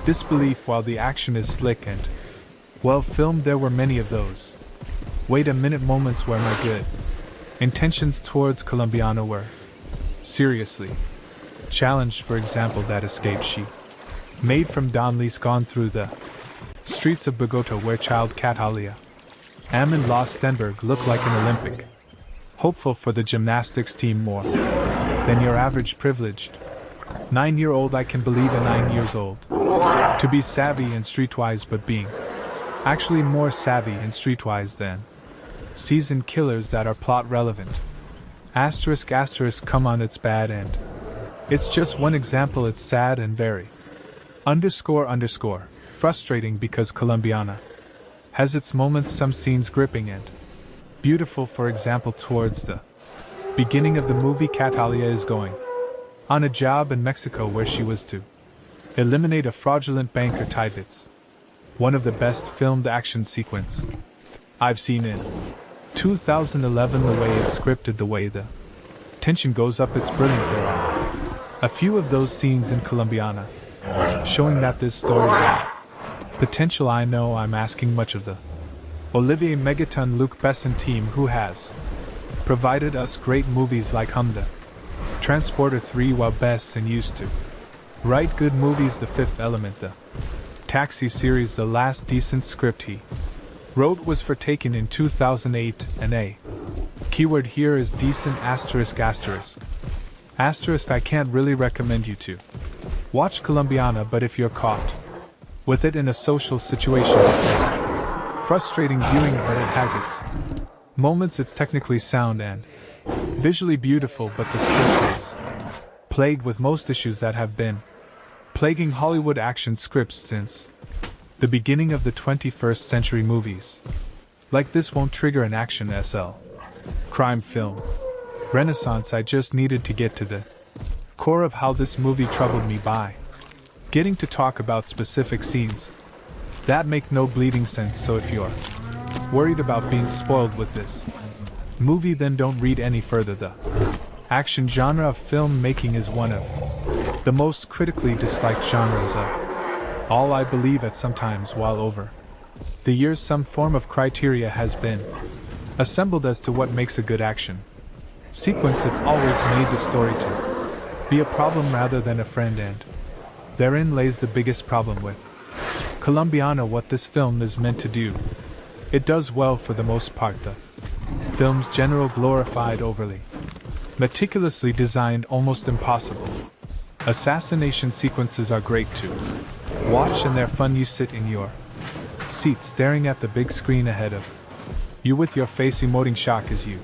disbelief. While the action is slick and well filmed, there were many of those wait a minute moments where my good intentions towards Colombiana were seriously challenged. For example, that escape she made from Don Luis, gone through the streets of Bogota, where child Catalia Amon La Stenberg looked like an Olympic hopeful for the gymnastics team. More than your average privileged 9-year-old. I can believe a 9 years old to be savvy and streetwise, but being actually more savvy and streetwise than seasoned killers that are plot relevant. Asterisk come on, it's bad, and it's just one example. It's sad and very _ frustrating, because Colombiana has its moments, some scenes gripping and beautiful. For example, towards the beginning of the movie, Catalia is going on a job in Mexico where she was to eliminate a fraudulent banker type. It's one of the best filmed action sequence I've seen in 2011. The way it's scripted, the way the tension goes up, it's brilliant. There are a few of those scenes in Colombiana showing that this story had potential. I know I'm asking much of the Olivier Megaton Luc Besson team, who has provided us great movies like Humda, Transporter 3, while Besson used to write good movies. The Fifth Element, The Taxi series, the last decent script he wrote was for taken in 2008, and a keyword here is decent asterisk asterisk. Asterisk I can't really recommend you to watch Colombiana, but if you're caught with it in a social situation, it's a frustrating viewing, but it has its moments. It's technically sound and visually beautiful, but the script is plagued with most issues that have been plaguing Hollywood action scripts since the beginning of the 21st century. Movies like this won't trigger an action SL crime film renaissance. I just needed to get to the core of how this movie troubled me by getting to talk about specific scenes that make no bleeding sense. So if you're worried about being spoiled with this movie, then don't read any further. The action genre of filmmaking is one of the most critically disliked genres of all. I believe at some times while over the years some form of criteria has been assembled as to what makes a good action sequence. It's always made the story to be a problem rather than a friend, and therein lays the biggest problem with Colombiana. What this film is meant to do, it does well for the most part. The film's general glorified, overly meticulously designed, almost impossible assassination sequences are great to watch, and they're fun. You sit in your seat staring at the big screen ahead of you with your face emoting shock as you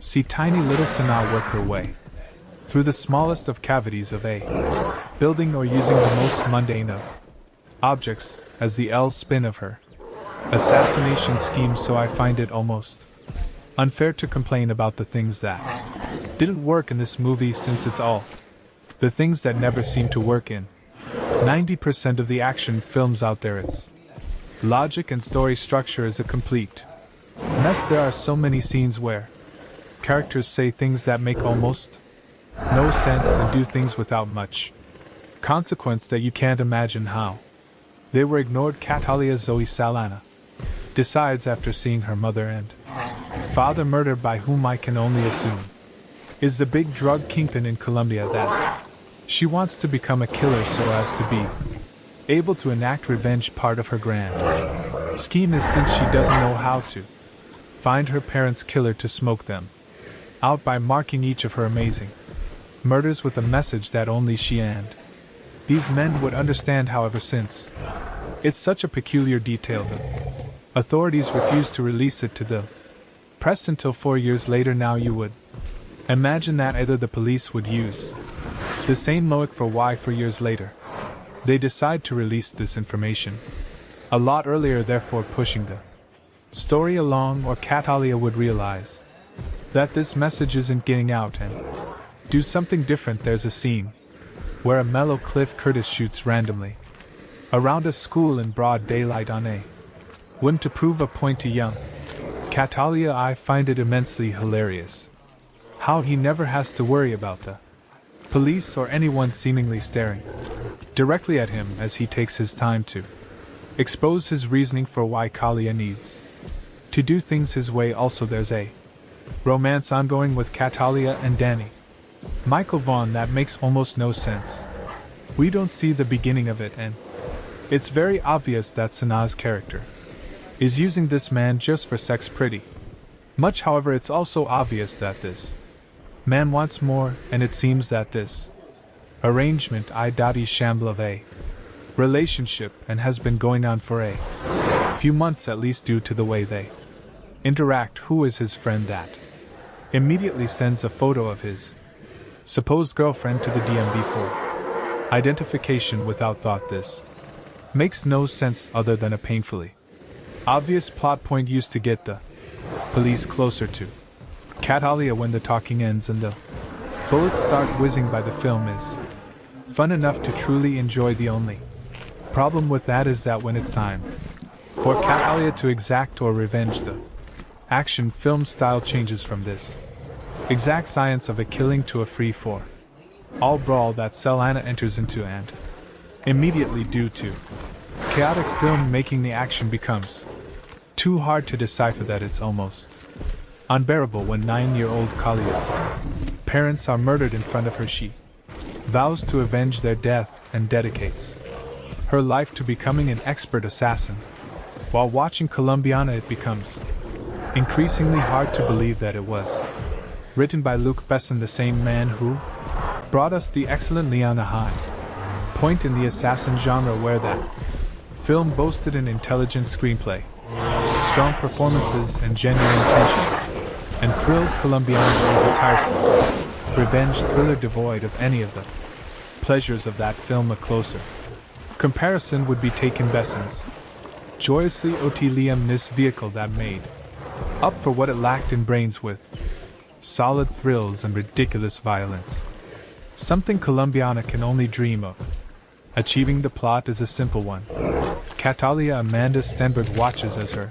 see tiny little Sanaa work her way through the smallest of cavities of a building, or using the most mundane of objects as the L spin of her assassination scheme. So I find it almost unfair to complain about the things that didn't work in this movie, since it's all the things that never seem to work in 90% of the action films out there. Its logic and story structure is a complete mess. There are so many scenes where characters say things that make almost no sense and do things without much consequence that you can't imagine how they were ignored. Catalia Zoe Salana decides, after seeing her mother and father murdered by whom I can only assume is the big drug kingpin in Colombia, that she wants to become a killer so as to be able to enact revenge. Part of her grand scheme is, since she doesn't know how to find her parents' killer, to smoke them out by marking each of her amazing murders with a message that only she and these men would understand. However, since it's such a peculiar detail, the authorities refuse to release it to the press until 4 years later. Now you would imagine that either the police would use the same logic for why 4 years later they decide to release this information a lot earlier, therefore pushing the story along, or Catalia would realize that this message isn't getting out and do something different. There's a scene where a mellow Cliff Curtis shoots randomly around a school in broad daylight on a whim to prove a point to young Catalia. I find it immensely hilarious how he never has to worry about the police or anyone seemingly staring directly at him as he takes his time to expose his reasoning for why Kalia needs to do things his way. Also, there's a romance ongoing with Catalia and Danny Michael Vaughn that makes almost no sense. We don't see the beginning of it, and it's very obvious that Sanaa's character is using this man just for sex pretty much. However, it's also obvious that this man wants more, and it seems that this arrangement I doubt is shamble of a relationship and has been going on for a few months at least, due to the way they interact. Who is his friend that immediately sends a photo of his supposed girlfriend to the DMV for identification without thought? This makes no sense other than a painfully obvious plot point used to get the police closer to Catalia. When the talking ends and the bullets start whizzing by, the film is fun enough to truly enjoy. The only problem with that is that when it's time for Catalia to exact or revenge, the action film style changes from this exact science of a killing to a free-for-all brawl that Selana enters into, and immediately, due to chaotic filmmaking, the action becomes too hard to decipher that it's almost unbearable. When 9-year-old Kalia's parents are murdered in front of her, she vows to avenge their death and dedicates her life to becoming an expert assassin. While watching Columbiana, it becomes increasingly hard to believe that it was written by Luc Besson, the same man who brought us the excellent Liana High point in the assassin genre, where that film boasted an intelligent screenplay, strong performances, and genuine tension, and thrills. Columbiana is a tiresome revenge thriller devoid of any of the pleasures of that film. A closer comparison would be taken Besson's joyously Liam this vehicle that made up for what it lacked in brains, with solid thrills and ridiculous violence. Something Columbiana can only dream of. Achieving the plot is a simple one. Catalia Amanda Stenberg watches as her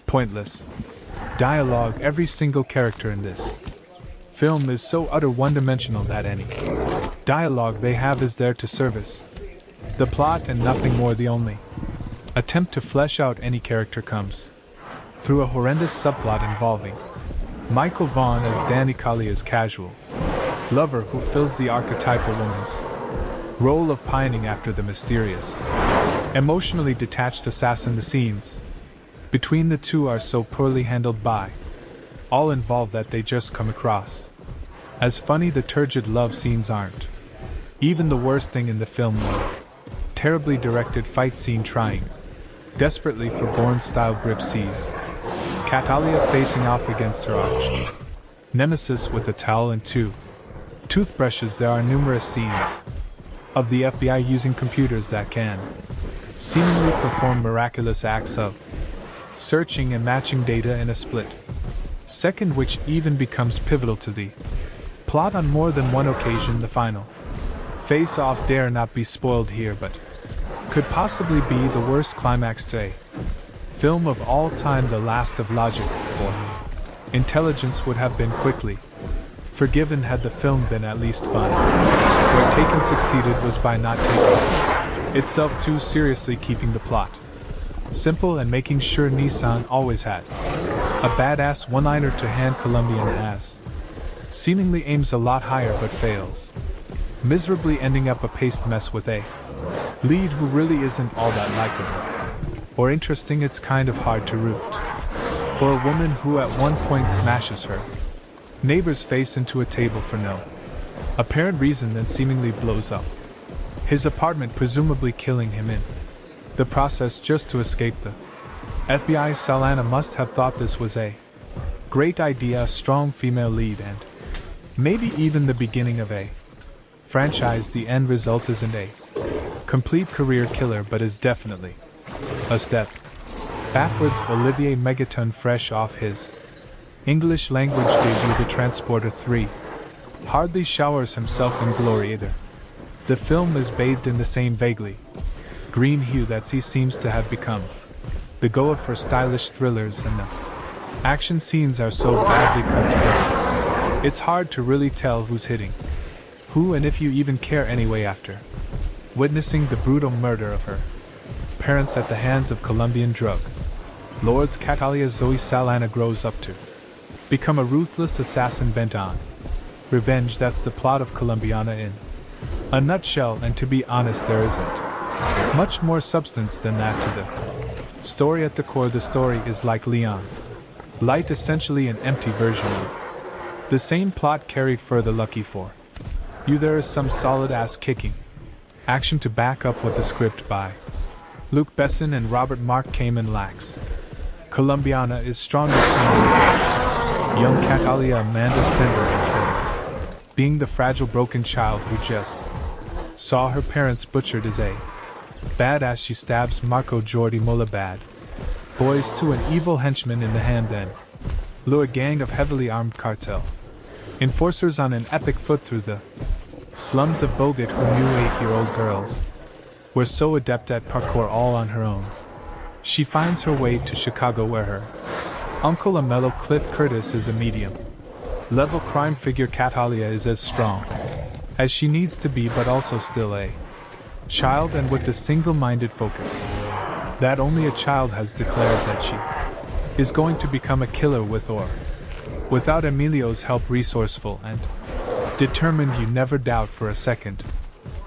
pointless dialogue. Every single character in this film is so utter one-dimensional that any dialogue they have is there to service the plot and nothing more. The only attempt to flesh out any character comes through a horrendous subplot involving Michael Vaughn as Danny Kalia's casual lover, who fills the archetypal woman's role of pining after the mysterious, emotionally detached assassin. The scenes between the two are so poorly handled by all involved that they just come across as funny. The turgid love scenes aren't even the worst thing in the film. One terribly directed fight scene trying desperately for Bourne-style grip sees Catalia facing off against her arch nemesis with a towel and two toothbrushes. There are numerous scenes of the FBI using computers that can seemingly perform miraculous acts of searching and matching data in a split second, which even becomes pivotal to the plot on more than one occasion. The final face-off dare not be spoiled here, but could possibly be the worst climax to a film of all time. The last of logic or intelligence would have been quickly forgiven had the film been at least fun. Where Taken succeeded was by not taking itself too seriously, keeping the plot simple and making sure Nissan always had a badass one-liner to hand. Columbian has seemingly aims a lot higher but fails miserably, ending up a paced mess with a lead who really isn't all that likable or interesting. It's kind of hard to root for a woman who at one point smashes her neighbor's face into a table for no apparent reason, then seemingly blows up his apartment, presumably killing him in the process just to escape. The FBI Salana must have thought this was a great idea, a strong female lead, and maybe even the beginning of a franchise. The end result isn't a complete career killer, but is definitely a step backwards. Olivier Megaton, fresh off his English language debut The Transporter 3, hardly showers himself in glory either. The film is bathed in the same vaguely green hue that he seems to have become the goer for stylish thrillers, and the action scenes are so badly cut together it's hard to really tell who's hitting who, and if you even care anyway. After witnessing the brutal murder of her parents at the hands of Colombian drug lords, Catalia Zoe Salana grows up to become a ruthless assassin bent on revenge. That's the plot of Columbiana in a nutshell, and to be honest, there isn't much more substance than that to the story. At the core, the story is like Leon Light, essentially an empty version of the same plot carried further. Lucky for you, there is some solid-ass kicking action to back up what the script by Luc Besson and Robert Mark Kamen lacks. Columbiana is strongest in young Catalia Amanda Stenberg, instead of being the fragile, broken child who just saw her parents butchered as a badass. She stabs Marco Jordi Molabad boys to an evil henchman in the hand, then lure a gang of heavily armed cartel enforcers on an epic foot through the slums of Bogot, who knew 8-year-old girls were so adept at parkour all on her own. She finds her way to Chicago, where her uncle, a mellow Cliff Curtis, is a medium level crime figure. Catalia is as strong as she needs to be, but also still a child, and with the single-minded focus that only a child has, declares that she is going to become a killer with or without Emilio's help. Resourceful and determined, you never doubt for a second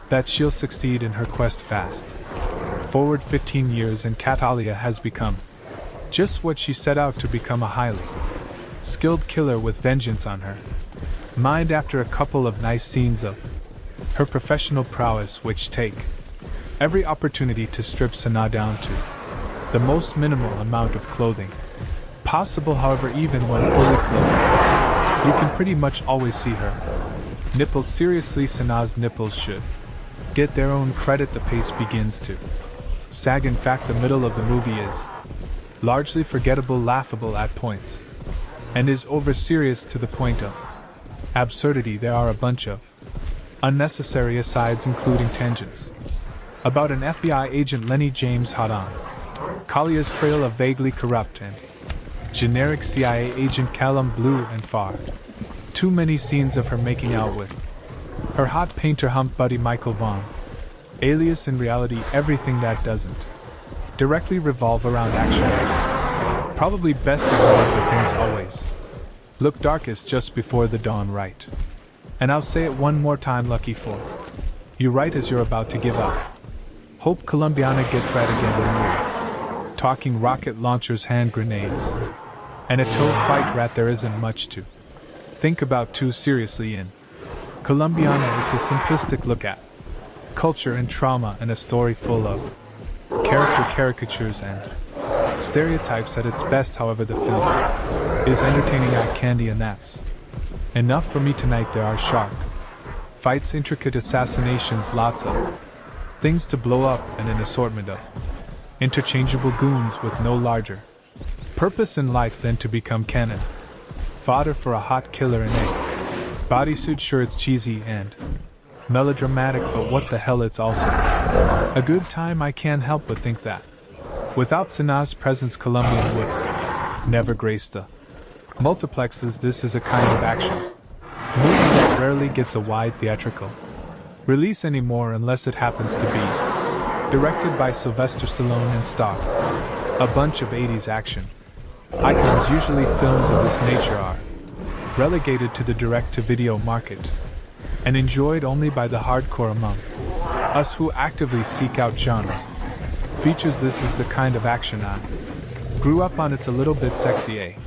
that she'll succeed in her quest. Fast Forward 15 years and Catalia has become just what she set out to become, a highly skilled killer with vengeance on her mind after a couple of nice scenes of her professional prowess, which take every opportunity to strip Sana down to the most minimal amount of clothing possible. However, even when fully clothed, you can pretty much always see her nipples. Seriously, Sana's nipples should get their own credit. The pace begins to sag. In fact, the middle of the movie is largely forgettable, laughable at points, and is over-serious to the point of absurdity. There are a bunch of unnecessary asides, including tangents about an FBI agent Lenny James hot on Kalia's trail of vaguely corrupt and generic CIA agent Callum Blue, and far too many scenes of her making out with her hot painter hump buddy Michael Vaughn, alias in reality everything that doesn't directly revolve around action is probably best ignored. But things always look darkest just before the dawn, right? And I'll say it one more time, lucky for you, right as you're about to give up hope, Colombiana gets right again when you're talking rocket launchers, hand grenades, and a toad fight. Rat, there isn't much to think about too seriously in Colombiana. It's a simplistic look at culture and trauma, and a story full of character caricatures and stereotypes at its best. However, the film is entertaining eye candy, and that's enough for me tonight. There are shark fights, intricate assassinations, lots of things to blow up, and an assortment of interchangeable goons with no larger purpose in life than to become cannon fodder for a hot killer in a bodysuit. Sure, it's cheesy and melodramatic, but what the hell, it's also a good time. I can't help but think that without Sana's presence, Colombian would never grace the multiplexes. This is a kind of action movie that rarely gets a wide theatrical release anymore, unless it happens to be directed by Sylvester Stallone and star a bunch of 80s action icons. Usually films of this nature are relegated to the direct-to-video market and enjoyed only by the hardcore among us who actively seek out genre features. This is the kind of action I grew up on. It's a little bit sexy, a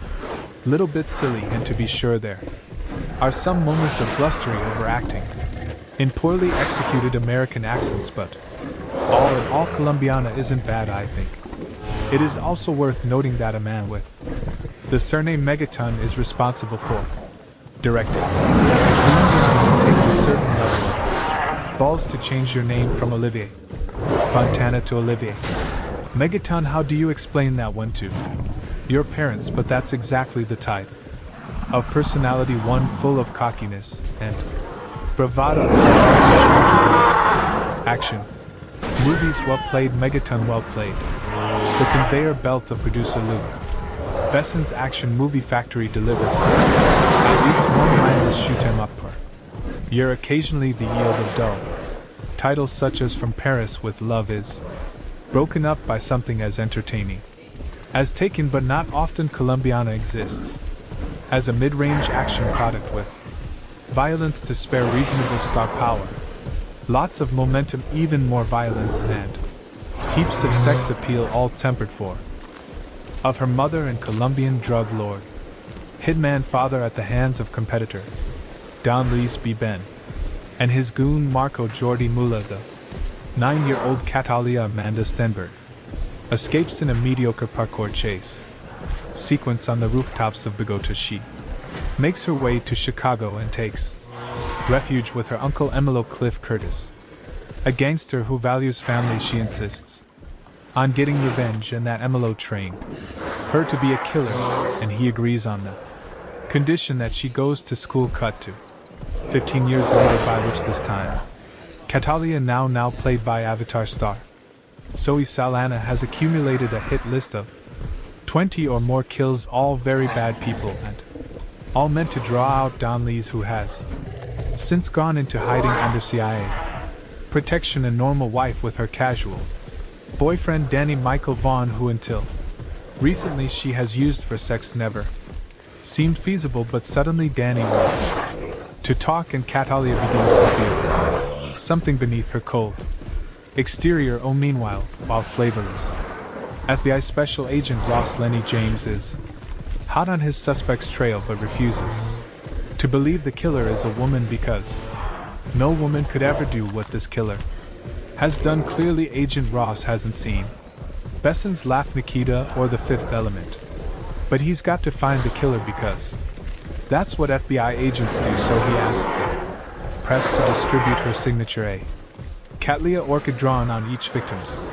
little bit silly, and to be sure there are some moments of blustery overacting in poorly executed American accents, but all in all, Colombiana isn't bad. I think it is also worth noting that a man with the surname Megaton is responsible for directing. Colombiana takes a certain level of balls to change your name from Olivier Fontana to Olivier Megaton. How do you explain that one to your parents? But that's exactly the type of personality, one full of cockiness and bravado. Action movies, well played. Megaton, well played. The conveyor belt of producer Luke Besson's action movie factory delivers at least one mindless shoot 'em up per year, occasionally the yield of dull titles such as From Paris with Love is broken up by something as entertaining as Taken, but not often. Colombiana exists as a mid-range action product with violence to spare, reasonable star power, lots of momentum, even more violence, and heaps of sex appeal, all tempered for of her mother and Colombian drug lord hitman father at the hands of competitor Don Luis B. Ben and his goon Marco Jordi Mula. The 9-year-old Catalia Amanda Stenberg escapes in a mediocre parkour chase sequence on the rooftops of Bogota. She makes her way to Chicago and takes refuge with her uncle Emilo Cliff Curtis, a gangster who values family. She insists on getting revenge, and that Emilo trained her to be a killer, and he agrees on the condition that she goes to school. Cut to 15 years later, by which this time Catalia, now played by Avatar star Zoe Saldana, has accumulated a hit list of 20 or more kills, all very bad people, and all meant to draw out Don Lees, who has since gone into hiding under CIA protection, a normal wife with her casual boyfriend Danny Michael Vaughn, who until recently she has used for sex, never seemed feasible, but suddenly Danny wants to talk, and Catalia begins to feel something beneath her cold Exterior meanwhile, while flavorless. FBI Special Agent Ross Lenny James is hot on his suspect's trail but refuses to believe the killer is a woman because no woman could ever do what this killer has done. Clearly Agent Ross hasn't seen Besson's Laugh Nikita or The Fifth Element. But he's got to find the killer because that's what FBI agents do, so he asks the press to distribute her signature A Cattleya orchid drawn on each victim's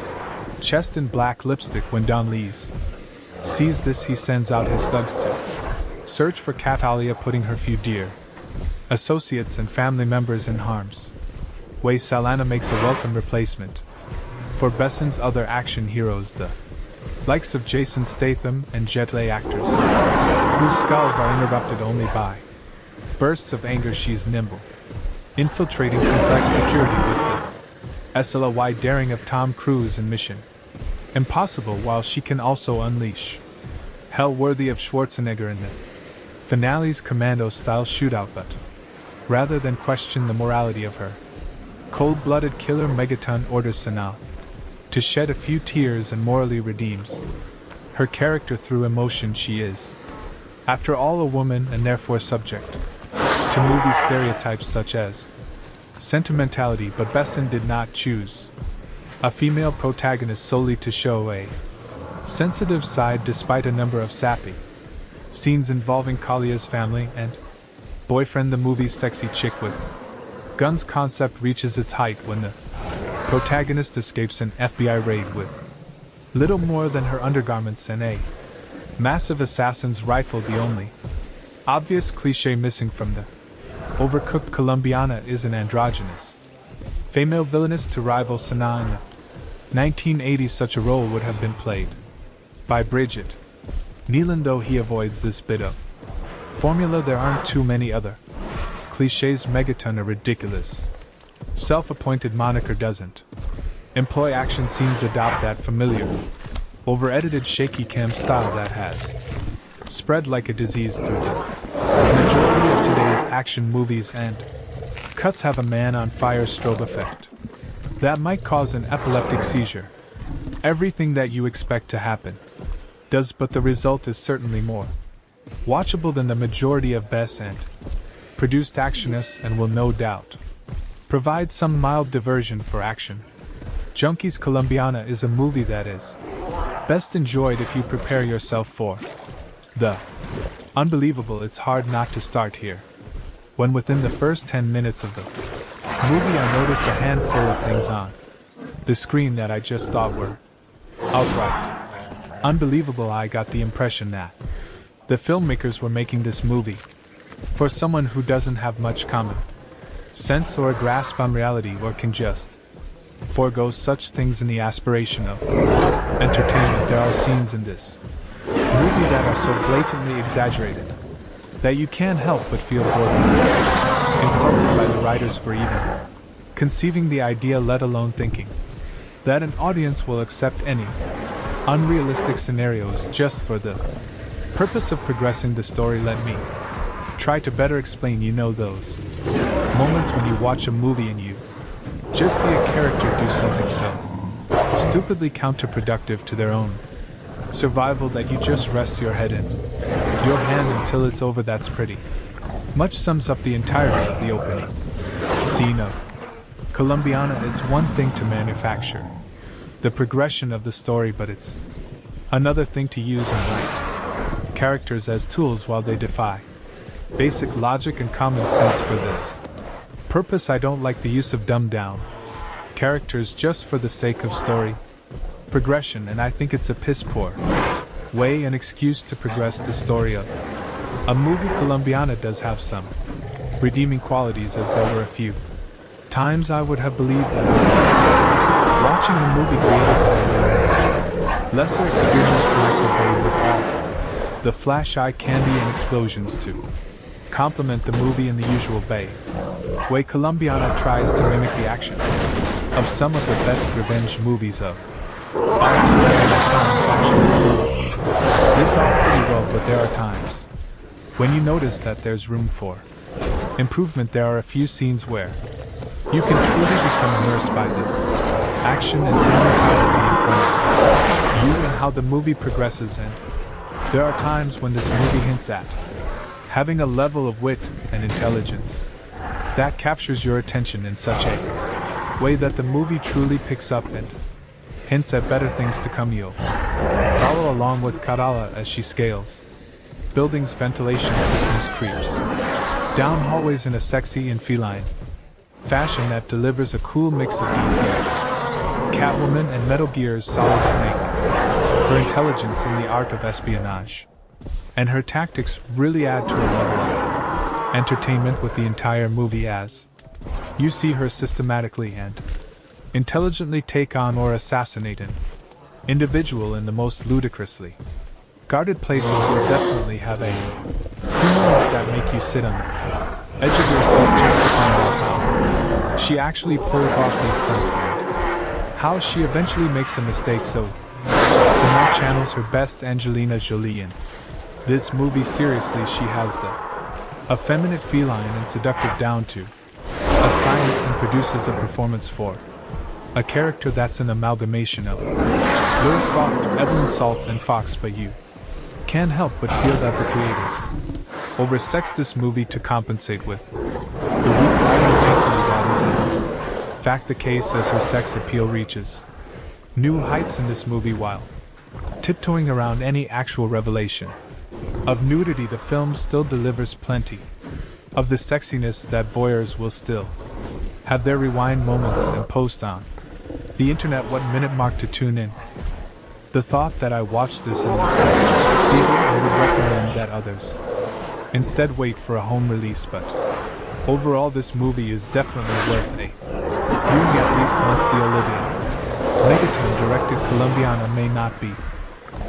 chest in black lipstick. When Don Lees sees this, he sends out his thugs to search for Cattleya, putting her few dear associates and family members in harm's way. Salana makes a welcome replacement for Besson's other action heroes, the likes of Jason Statham and Jet Li actors, whose skulls are interrupted only by bursts of anger. She's nimble, infiltrating complex security with the SLY daring of Tom Cruise in Mission Impossible, while she can also unleash hell worthy of Schwarzenegger in the finale's commando-style shootout. But rather than question the morality of her cold-blooded killer, Megaton orders Sanaa to shed a few tears and morally redeems her character through emotion. She is, after all, a woman and therefore subject to movie stereotypes such as sentimentality, but Besson did not choose a female protagonist solely to show a sensitive side, despite a number of sappy scenes involving Kalia's family and boyfriend. The movie's sexy chick with guns concept reaches its height when the protagonist escapes an FBI raid with little more than her undergarments and a massive assassin's rifle. The only obvious cliché missing from the overcooked Colombiana is an androgynous female villainess to rival Sanaa. In the 1980s, such a role would have been played by Bridget Nealon, though he avoids this bit of formula. There aren't too many other clichés. Megaton, a ridiculous self-appointed moniker, doesn't employ action scenes, adopt that familiar over-edited shaky cam style that has spread like a disease through the majority of today's action movies, and cuts have a man on fire strobe effect that might cause an epileptic seizure. Everything that you expect to happen does, but the result is certainly more watchable than the majority of best and produced actionists, and will no doubt provide some mild diversion for action junkies. Colombiana is a movie that is best enjoyed if you prepare yourself for the unbelievable. It's hard not to start here. When within the first 10 minutes of the movie I noticed a handful of things on the screen that I just thought were outright unbelievable. I got the impression that the filmmakers were making this movie for someone who doesn't have much common sense or a grasp on reality, or can just forego such things in the aspiration of entertainment. There are scenes in this movie that are so blatantly exaggerated that you can't help but feel borderline insulted by the writers for even conceiving the idea, let alone thinking that an audience will accept any unrealistic scenarios just for the purpose of progressing the story. Let me try to better explain. You know those moments when you watch a movie and you just see a character do something so stupidly counterproductive to their own survival that you just rest your head in your hand until it's over. That's pretty much sums up the entirety of the opening scene of Colombiana. It's one thing to manufacture the progression of the story, but it's another thing to use and write characters as tools while they defy basic logic and common sense. For this purpose, I don't like the use of dumbed down characters just for the sake of story progression, and I think it's a piss poor way and excuse to progress the story of a movie. Colombiana does have some redeeming qualities, as there were a few times I would have believed that I was watching a movie created by a lesser experienced Michael Bay, with all the flash eye candy and explosions to complement the movie in the usual Bay way. Colombiana tries to mimic the action of some of the best revenge movies of all time, and at times actually pulls this off pretty well, but there are times when you notice that there's room for improvement. There are a few scenes where you can truly become immersed by them. action and cinematography in front of you and how the movie progresses, and there are times when this movie hints at having a level of wit and intelligence that captures your attention in such a way that the movie truly picks up and hints at better things to come. You'll follow along with Kadala as she scales buildings, ventilation systems, creeps down hallways in a sexy and feline fashion that delivers a cool mix of DC's Catwoman and Metal Gear's Solid Snake. Her intelligence in the art of espionage and her tactics really add to a level of entertainment with the entire movie as you see her systematically and intelligently take on or assassinate an individual in the most ludicrously guarded places. You'll definitely have a few moments that make you sit on the edge of your seat just to find out how she actually pulls off these stunts and how she eventually makes a mistake. So Sanaa channels her best Angelina Jolie in this movie. Seriously, she has the effeminate, feline, and seductive down to a science and produces a performance for a character that's an amalgamation of Lara Croft, Evelyn Salt, and Fox. But you can't help but feel that the creators oversexed this movie to compensate with the weak writing. Thankfully, that is in fact the case, as her sex appeal reaches new heights in this movie while tiptoeing around any actual revelation of nudity. The film still delivers plenty of the sexiness that voyeurs will still have their rewind moments and post on the internet what minute mark to tune in. The thought that I watched this in the theater and would recommend that others instead wait for a home release, but overall this movie is definitely worth a viewing at least once. The Olivia Megaton directed Colombiana may not be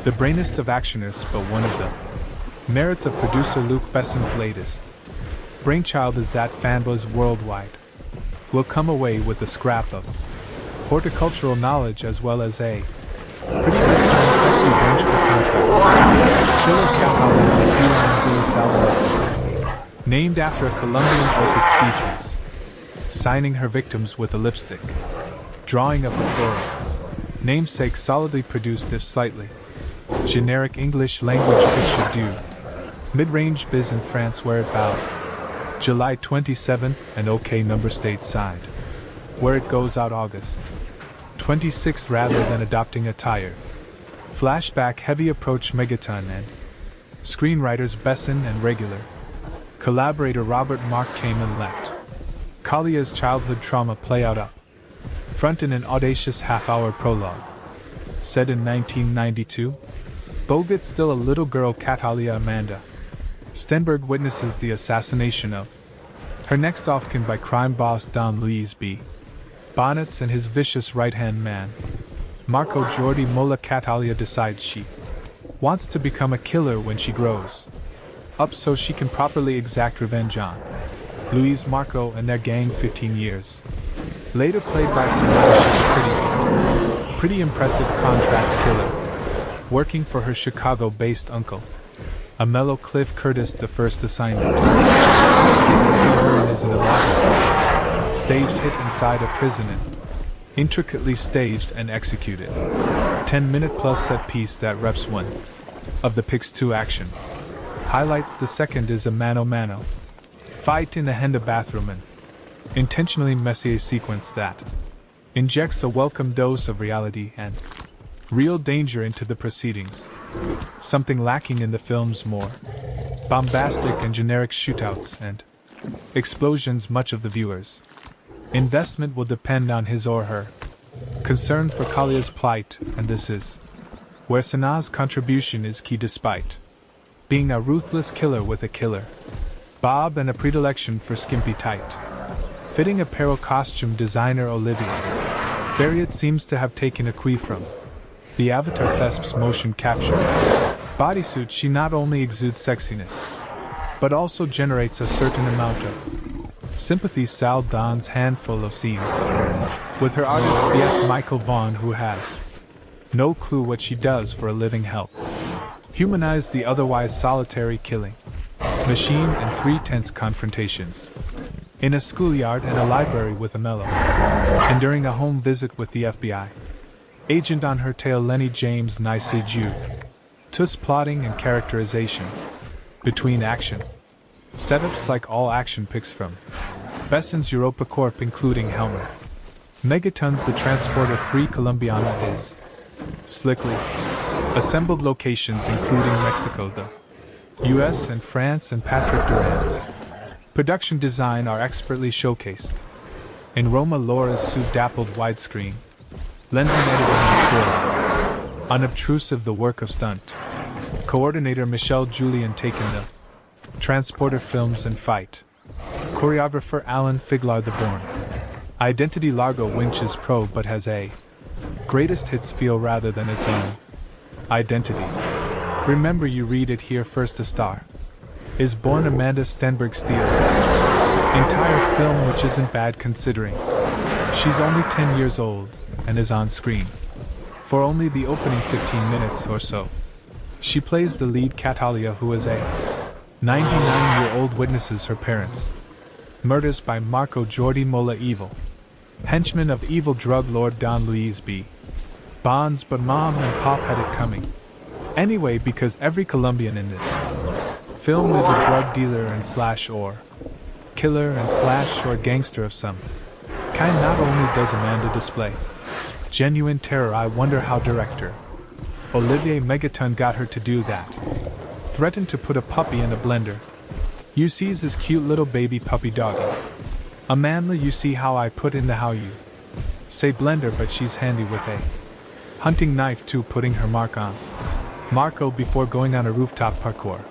the brainiest of actionists, but one of the merits of producer Luc Besson's latest brainchild is that fanboys worldwide will come away with a scrap of horticultural knowledge as well as a pretty good time. Sexy vengeful contract killer cat and feline zoo salamander, named after a Colombian orchid species, signing her victims with a lipstick drawing of her flora namesake, solidly produced if slightly generic English language picture due mid-range biz in France where it bowed July 27th and OK number stateside where it goes out August 26th rather than adopting a tired flashback heavy approach. Megaton and screenwriters Besson and regular collaborator Robert Mark came and let Kalia's childhood trauma play out up front in an audacious half-hour prologue. Set in 1992, Bogut's still a little girl Catalia Amanda Stenberg witnesses the assassination of her next of kin by crime boss Don Luis B. Bonnets and his vicious right-hand man, Marco Jordi Mola. Catalia decides she wants to become a killer when she grows up so she can properly exact revenge on Luis, Marco, and their gang. 15 years later, played by Sanaa, she's a pretty impressive contract killer, working for her Chicago-based uncle, a mellow Cliff Curtis. The first assignment is get to see her in is an elaborate staged hit inside a prison, and intricately staged and executed 10-minute plus set piece that reps one of the Pix 2 action highlights. The second is a mano-mano fight in the Henda bathroom, and intentionally messy sequence that injects a welcome dose of reality and real danger into the proceedings, something lacking in the film's more bombastic and generic shootouts and explosions. Much of the viewer's investment will depend on his or her concern for Kalia's plight, and this is where Sanaa's contribution is key. Despite being a ruthless killer with a killer bob and a predilection for skimpy tight fitting apparel, costume designer Olivia Barriott seems to have taken a cue from the Avatar Thesp's motion capture bodysuit. She not only exudes sexiness, but also generates a certain amount of sympathy. Sal dons handful of scenes with her artist BF Michael Vaughn, who has no clue what she does for a living, help humanize the otherwise solitary killing machine in 3 tense confrontations in a schoolyard and a library with Amello, and during a home visit with the FBI. Agent on her tail Lenny James nicely drew. Tus plotting and characterization. Between action. Setups like all action picks from Besson's Europa Corp including Helmer. Megatons the Transporter 3 Columbiana is. Slickly. Assembled locations including Mexico, the US and France and Patrick Durant's. Production design are expertly showcased. In Roma Laura's suit-dappled widescreen. Lensing editing and score. Unobtrusive the work of stunt. Coordinator Michelle Julian taken the Transporter films and fight. Choreographer Alan Figlar the Born. Identity Largo Winch's pro but has a greatest hits feel rather than its own. Identity. Remember you read it here first. A star is born. Amanda Stenberg steals the entire film, which isn't bad considering she's only 10 years old and is on screen for only the opening 15 minutes or so. She plays the lead Catalia, who is a 99-year-old witnesses her parents' murders by Marco Jordi Mola Evil, henchman of evil drug lord Don Luis B. Bonds, but mom and pop had it coming anyway, because every Colombian in this film is a drug dealer and slash or killer and slash or gangster of some kind. Not only does Amanda display genuine terror, I wonder how director Olivier Megaton got her to do that. Threatened to put a puppy in a blender. You sees this cute little baby puppy doggy. Amanda, you see how I put in the how you say blender, but she's handy with a hunting knife too, putting her mark on Marco before going on a rooftop parkour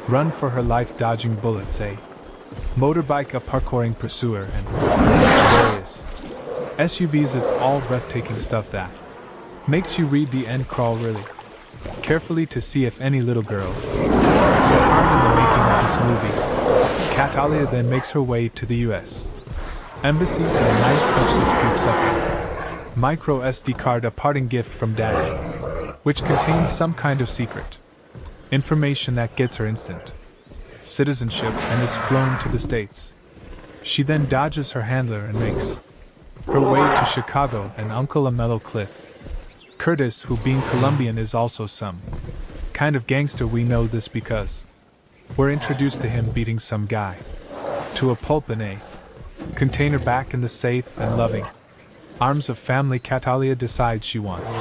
run for her life, dodging bullets, a motorbike, a parkouring pursuer, and various SUVs. It's all breathtaking stuff that makes you read the end crawl really carefully to see if any little girls were harmed in the making of this movie. Catalia then makes her way to the US Embassy, and a nice touch, this picks up a micro SD card, a parting gift from Daddy, which contains some kind of secret information that gets her instant citizenship and is flown to the States. She then dodges her handler and makes her way to Chicago and Uncle Amello Cliff Curtis, who being Colombian is also some kind of gangster. We know this because we're introduced to him beating some guy to a pulp in a container. Back in the safe and loving arms of family, Catalia decides she wants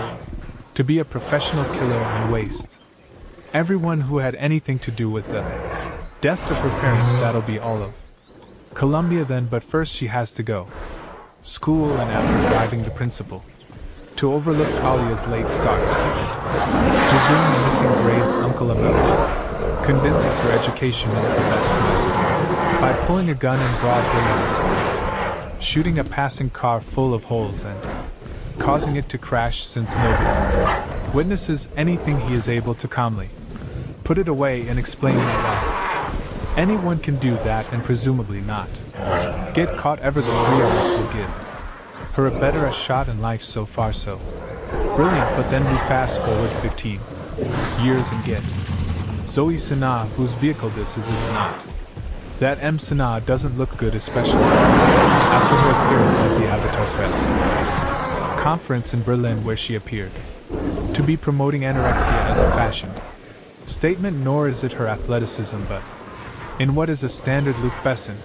to be a professional killer and waste everyone who had anything to do with the deaths of her parents. That'll be all of Colombia then, but first she has to go school, and after bribing the principal to overlook Kalia's late start, presume missing grades, Uncle Amello convinces her education is the best way by pulling a gun in broad daylight, shooting a passing car full of holes and causing it to crash, since nobody witnesses anything. He is able to calmly put it away and explain that whilst anyone can do that and presumably not get caught ever, the three of us will give her a better shot in life. So far so brilliant, but then we fast forward 15 years and get Zoe Sinha, whose vehicle this is. It's not that M. Sinha doesn't look good, especially after her appearance at the Avatar Press conference in Berlin, where she appeared to be promoting anorexia as a fashion statement. Nor is it her athleticism, but in what is a standard Luc Besson,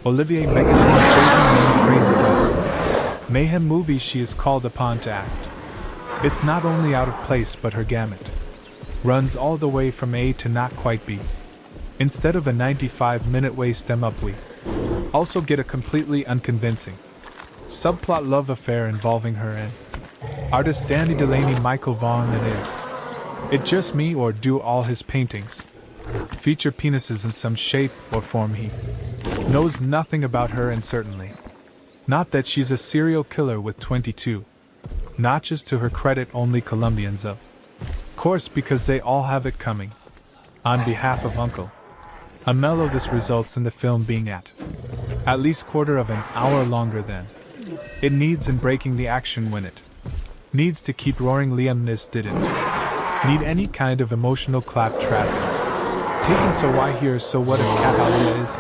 Olivier Megaton crazy dog mayhem movie she is called upon to act. It's not only out of place, but her gamut runs all the way from A to not quite B. Instead of a 95-minute waste them up, we also get a completely unconvincing subplot love affair involving her and artist Danny Delaney, Michael Vaughan, and is it just me, or do all his paintings feature penises in some shape or form? He knows nothing about her, and certainly not that she's a serial killer with 22 notches to her credit. Only Colombians, of course, because they all have it coming. On behalf of Uncle Amello, this results in the film being at least quarter of an hour longer than it needs, and breaking the action when it needs to keep roaring. Liam Neeson didn't need any kind of emotional clap trap taken, so why here? So what if Catalia is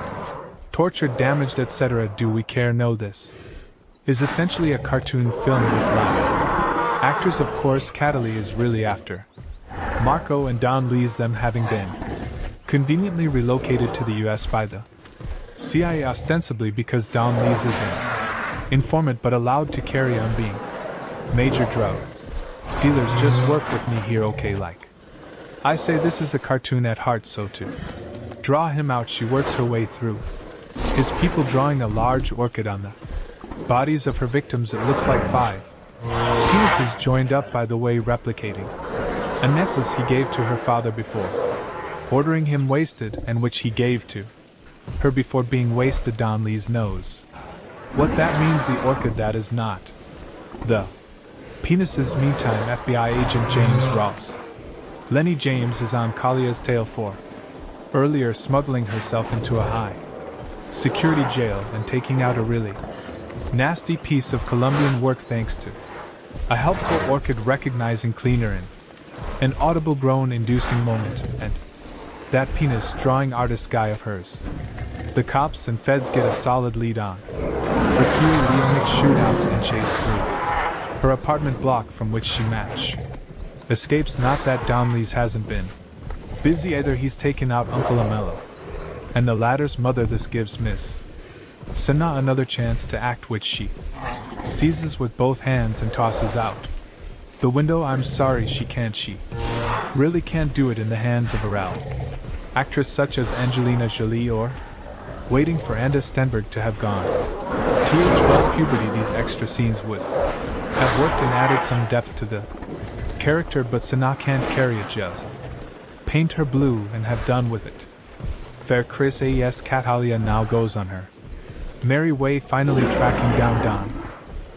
tortured, damaged, etc. Do we care? Know this is essentially a cartoon film with live actors. Of course, Catalina is really after Marco and Don Lee's, them having been conveniently relocated to the US by the CIA, ostensibly because Don Lee's is an informant but allowed to carry on being major drug dealers. Just work with me here, okay? Like I say, this is a cartoon at heart, so to draw him out, she works her way through his people, drawing a large orchid on the bodies of her victims. It looks like 5 penises joined up, by the way, replicating a necklace he gave to her father before ordering him wasted, and which he gave to her before being wasted. Don Lee's knows what that means. The orchid, that is not the penises. Meantime, FBI agent James Ross Lenny James is on Kalia's tail for earlier smuggling herself into a high security jail and taking out a really nasty piece of Colombian work, thanks to a helpful orchid recognizing cleaner in an audible groan inducing moment, and that penis drawing artist guy of hers. The cops and feds get a solid lead on her Leonic shootout and chase through her apartment block, from which she escapes. Not that Don Lee's hasn't been busy either. He's taken out Uncle Amello and the latter's mother. This gives Miss Sana another chance to act, which she seizes with both hands and tosses out the window. I'm sorry, she really can't do it in the hands of a real actress such as Angelina Jolie, or waiting for Anna Stenberg to have gone th puberty. These extra scenes would have worked and added some depth to the character, but Sana can't carry it. Just paint her blue and have done with it. Fair Chris A.S. Catalina now goes on her merry way, finally tracking down Don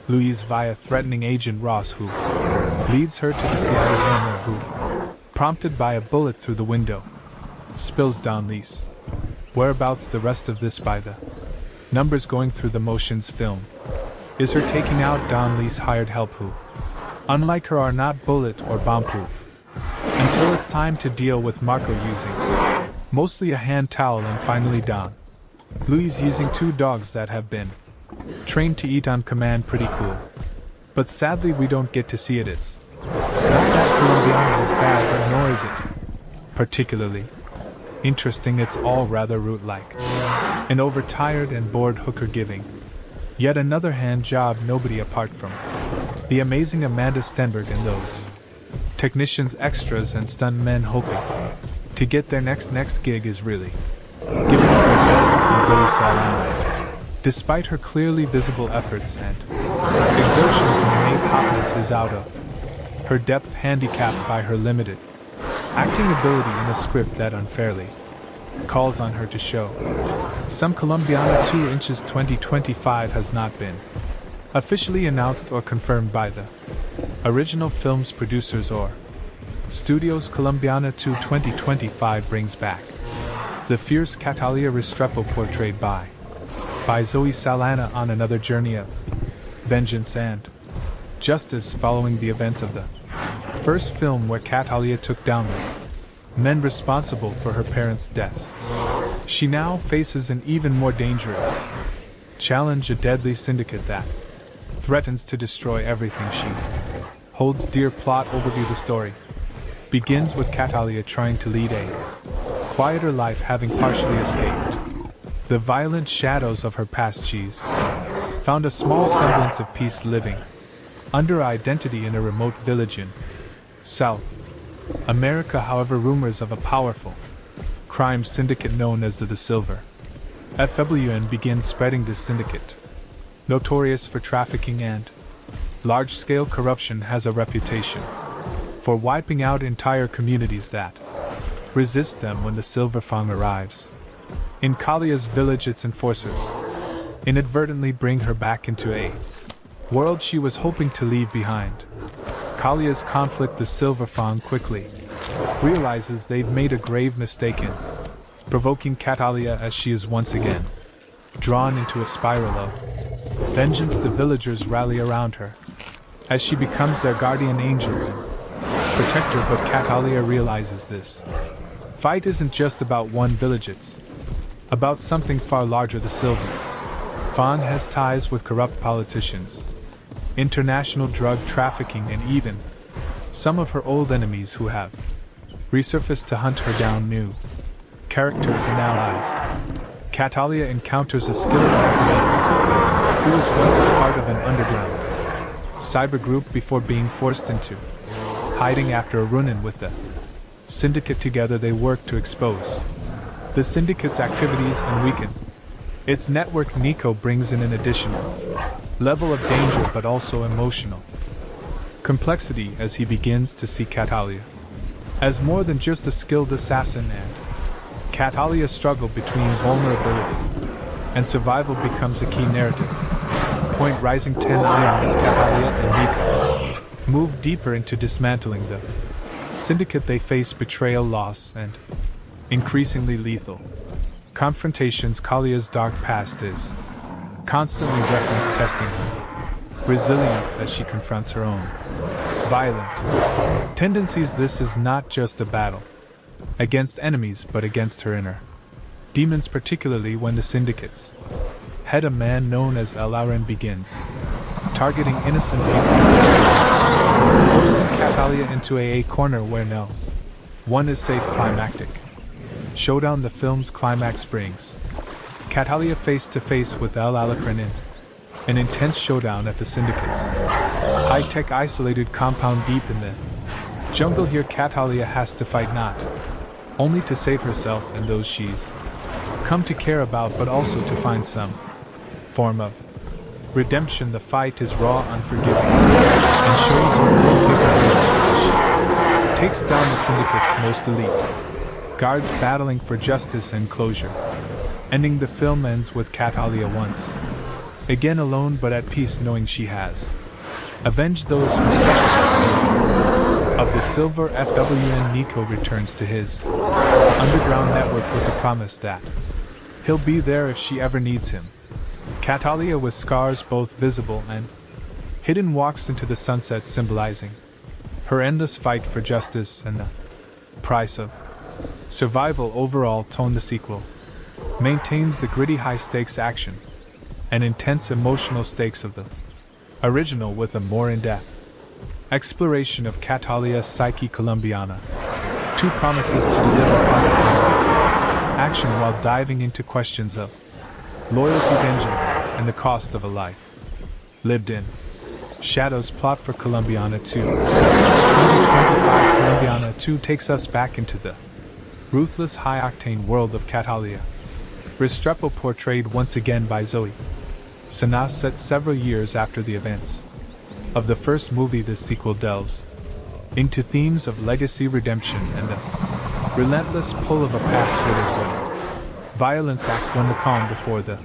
Luis via threatening Agent Ross, who leads her to the CIA handler, who, prompted by a bullet through the window, spills Don Lee's whereabouts. The rest of this, by the numbers going through the motions film, is her taking out Don Lee's hired help, who, unlike her, are not bullet or bomb-proof, until it's time to deal with Marco using mostly a hand towel, and finally Don Luis using 2 dogs that have been trained to eat on command. Pretty cool. But sadly we don't get to see it. It's not that Colombiana is bad, but nor is it particularly interesting. It's all rather root-like. An overtired and bored hooker giving yet another hand job, nobody apart from the amazing Amanda Stenberg and those technicians, extras, and stuntmen hoping to get their next gig, is really giving it their best in Zoe Saldana. Despite her clearly visible efforts and exertions, innate hotness is out of her depth, handicapped by her limited acting ability in a script that unfairly calls on her to show some Colombiana. 2 inches 2025 has not been officially announced or confirmed by the original film's producers or studios. Colombiana 2 2025 brings back the fierce Catalina Restrepo, portrayed by Zoe Saldana, on another journey of vengeance and justice following the events of the first film, where Catalina took down the men responsible for her parents' deaths. She now faces an even more dangerous challenge, a deadly syndicate that threatens to destroy everything she holds dear. Plot overview: the story begins with Catalina trying to lead a quieter life, having partially escaped the violent shadows of her past. She's found a small semblance of peace, living under identity in a remote village in South America. However, rumors of a powerful crime syndicate known as the Silver FWN begin spreading. This syndicate, notorious for trafficking and large-scale corruption, has a reputation for wiping out entire communities that resist them. When the Silver Fang arrives in Kalia's village, its enforcers inadvertently bring her back into a world she was hoping to leave behind. Kalia's conflict: the Silver Fang quickly realizes they've made a grave mistake in provoking Catalina, as she is once again drawn into a spiral of vengeance. The villagers rally around her as she becomes their guardian angel and protector, but Catalina realizes this fight isn't just about one village, it's About something far larger, the Silver Fawn has ties with corrupt politicians, international drug trafficking, and even some of her old enemies who have resurfaced to hunt her down. New characters and allies. Catalia encounters a skilled hacker who was once a part of an underground cyber group before being forced into hiding after a run-in with the Syndicate. Together they work to expose the Syndicate's activities and weaken its network. Nico brings in an additional level of danger but also emotional complexity as he begins to see Catalia as more than just a skilled assassin, and Catalia's struggle between vulnerability and survival becomes a key narrative point. Rising 10 Ion as Catalia and Nico move deeper into dismantling the Syndicate. They face betrayal, loss, and increasingly lethal confrontations. Kalia's dark past is constantly referenced, testing her resilience as she confronts her own violent tendencies. This is not just a battle against enemies, but against her inner demons, particularly when the Syndicate's head, a man known as El Auren, begins targeting innocent people, forcing Catalia into a corner where no one is safe. Climactic showdown. The film's climax brings Catalia face to face with El Auren in an intense showdown at the Syndicate's high-tech isolated compound deep in the jungle. Here Catalia has to fight not only to save herself and those she's come to care about, but also to find some form of redemption. The fight is raw, unforgiving, and shows her full capabilities as she takes down the Syndicate's most elite guards, battling for justice and closure. Ending, the film ends with Catalia once again alone but at peace, knowing she has avenged those who suffered of the Silver FWN. Nico returns to his underground network with the promise that he'll be there if she ever needs him. Catalia, with scars both visible and hidden, walks into the sunset, symbolizing her endless fight for justice and the price of survival. Overall tone, the sequel maintains the gritty high-stakes action and intense emotional stakes of the original, with a more in-depth exploration of Catalia's psyche. Colombiana 2 promises to deliver action while diving into questions of loyalty, vengeance, and the cost of a life lived in shadows. Plot for Colombiana 2. 2025 Colombiana 2 takes us back into the ruthless, high-octane world of Catalia. Restrepo, portrayed once again by Zoe Sinas, set several years after the events of the first movie. This sequel delves into themes of legacy, redemption, and the relentless pull of a past-riddled with violence. Act 1, the calm before the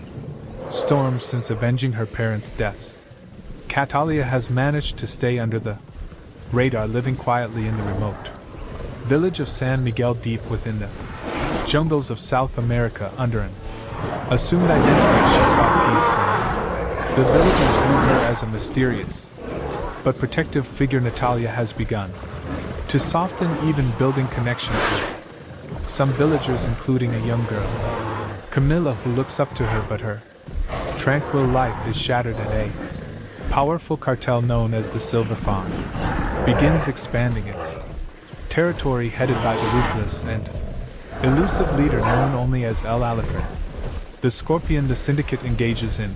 storm. Since avenging her parents' deaths, Catalia has managed to stay under the radar, living quietly in the remote village of San Miguel, deep within the jungles of South America. Under an assumed identity, she sought peace, and the villagers view her as a mysterious but protective figure. Natalia has begun to soften, even building connections with some villagers, including a young girl, Camilla, who looks up to her, but her tranquil life is shattered at a powerful cartel known as the Silver Fawn begins expanding its territory, headed by the ruthless and elusive leader known only as El Auren. The Scorpion. The Syndicate engages in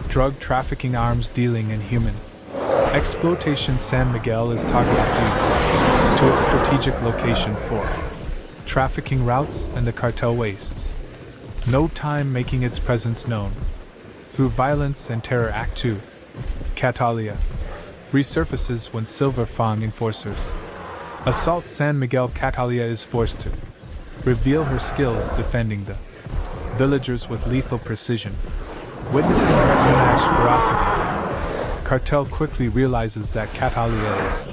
drug trafficking, arms dealing, and human exploitation. San Miguel is targeted due to its strategic location for trafficking routes, and the cartel wastes no time making its presence known through violence and terror. Act 2. Catalia resurfaces when Silver Fawn enforcers assault San Miguel. Catalia is forced to reveal her skills defending the villagers with lethal precision. Witnessing her unmatched ferocity, cartel quickly realizes that Catalia is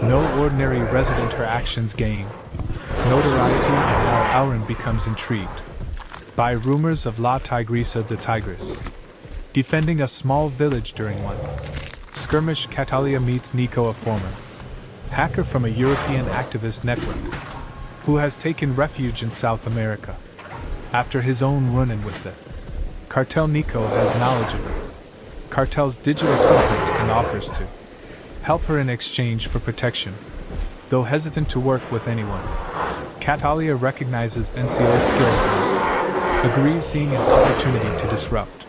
no ordinary resident. Her actions gain notoriety, and El Auren becomes intrigued by rumors of La Tigresa, the Tigress, defending a small village. During one skirmish, Catalia meets Nico, a former hacker from a European activist network who has taken refuge in South America. After his own run-in with the cartel, Nico has knowledge of the cartel's digital footprint and offers to help her in exchange for protection. Though hesitant to work with anyone, Catalia recognizes NCO's skills and agrees, seeing an opportunity to disrupt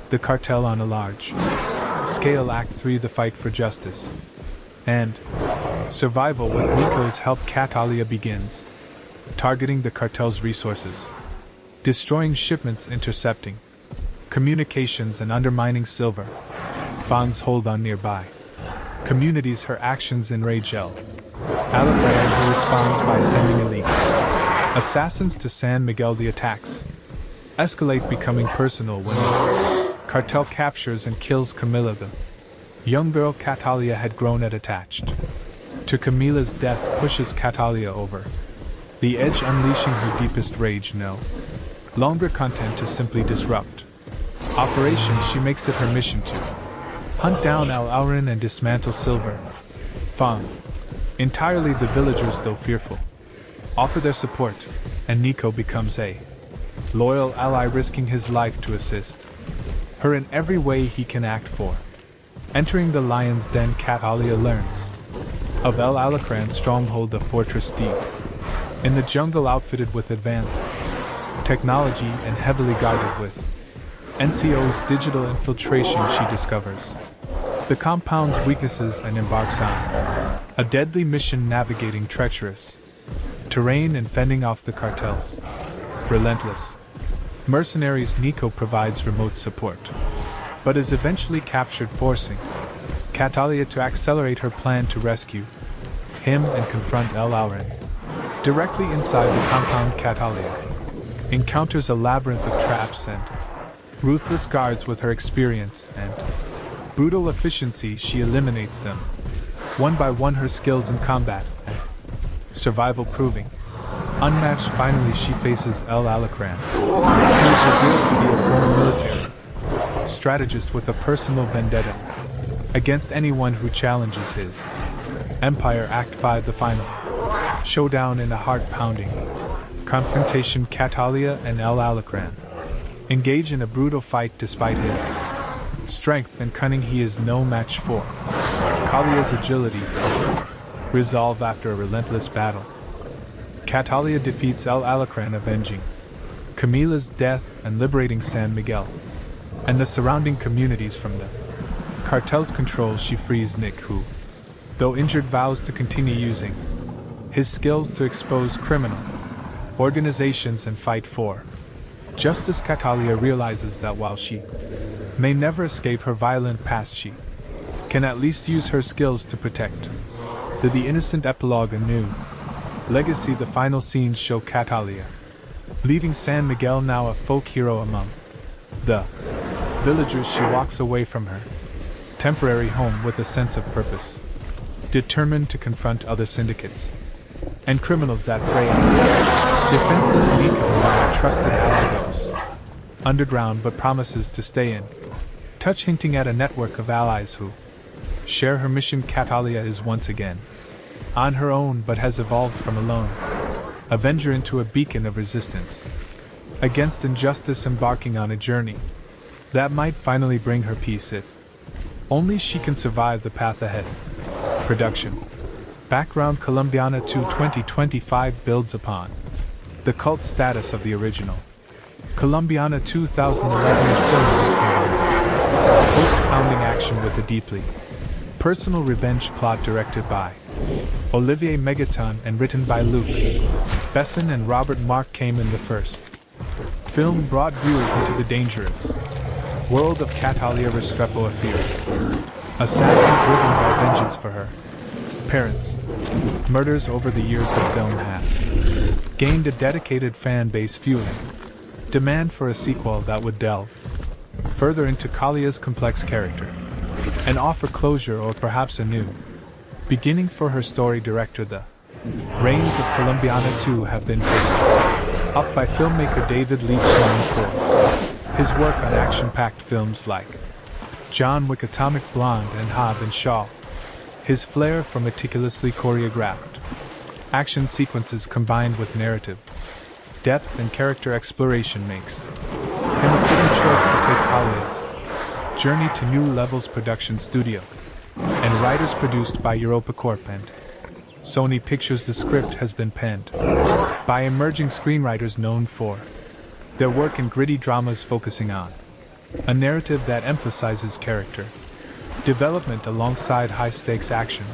the cartel on a large scale. Act 3: The Fight for Justice and Survival. With Nico's help, Catalia begins targeting the cartel's resources, destroying shipments, intercepting communications, and undermining Silver Fang's hold on nearby communities. Her actions enrage Alacran, who responds by sending elite assassins to San Miguel. The attacks escalate, becoming personal when the cartel captures and kills Camila. The young girl Catalia had grown attached to Camila's death pushes Catalia over the edge, unleashing her deepest rage. No longer content to simply disrupt operations, she makes it her mission to hunt down Al-Auran and dismantle Silver Fang entirely. The villagers, though fearful, offer their support, and Nico becomes a loyal ally, risking his life to assist her in every way he can act for. Entering the lion's den, Catalia learns of El Alacran's stronghold, the Fortress Deep in the jungle, outfitted with advanced technology and heavily guarded with NCO's digital infiltration. She discovers the compound's weaknesses and embarks on a deadly mission, navigating treacherous terrain and fending off the cartel's relentless mercenaries. Nico provides remote support, but is eventually captured, forcing Catalia to accelerate her plan to rescue him and confront El-Auran. Directly inside the compound, Catalia encounters a labyrinth of traps and ruthless guards. With her experience and brutal efficiency, she eliminates them one by one, her skills in combat and survival proving unmatched. Finally, she faces El Alacran, who is revealed to be a former military strategist with a personal vendetta against anyone who challenges his empire. Act 5: The Final Showdown. In a heart-pounding confrontation, Catalia and El Alacran engage in a brutal fight. Despite his strength and cunning, he is no match for Kalia's agility. Resolve. After a relentless battle, Catalia defeats El Alacran, avenging Camila's death and liberating San Miguel and the surrounding communities from the cartel's control. She frees Nick, who, though injured, vows to continue using his skills to expose criminal organizations and fight for justice. Catalia realizes that while she may never escape her violent past, she can at least use her skills to protect the innocent. Epilogue: A New Legacy. The final scenes show Catalia leaving San Miguel, now a folk hero among the villagers. She walks away from her temporary home with a sense of purpose, determined to confront other syndicates and criminals that prey on defenseless Nico. Now a trusted ally goes underground, but promises to stay in touch, hinting at a network of allies who share her mission. Catalia is once again on her own, but has evolved from a lone avenger into a beacon of resistance against injustice, embarking on a journey that might finally bring her peace if only she can survive the path ahead. Production background: Colombiana 2 2025 builds upon the cult status of the original Colombiana 2011 film, post-pounding action with a deeply personal revenge plot, directed by Olivier Megaton and written by Luc Besson and Robert Mark Kamen. The first film brought viewers into the dangerous world of Catalia Restrepo, a fierce assassin driven by vengeance for her parents' murders. Over the years, the film has gained a dedicated fan base, fueling demand for a sequel that would delve further into Kalia's complex character and offer closure, or perhaps a new beginning for her story. Director: The reins of Colombiana 2 have been taken up by filmmaker David Leitch, known for his work on action-packed films like John Wick, Atomic Blonde, and Hobbs and Shaw. His flair for meticulously choreographed action sequences combined with narrative depth and character exploration makes him a fitting choice to take Kalia's journey to new levels production studio, and writers produced by EuropaCorp and Sony Pictures. The script has been penned by emerging screenwriters known for their work in gritty dramas focusing on a narrative that emphasizes character development alongside high-stakes action,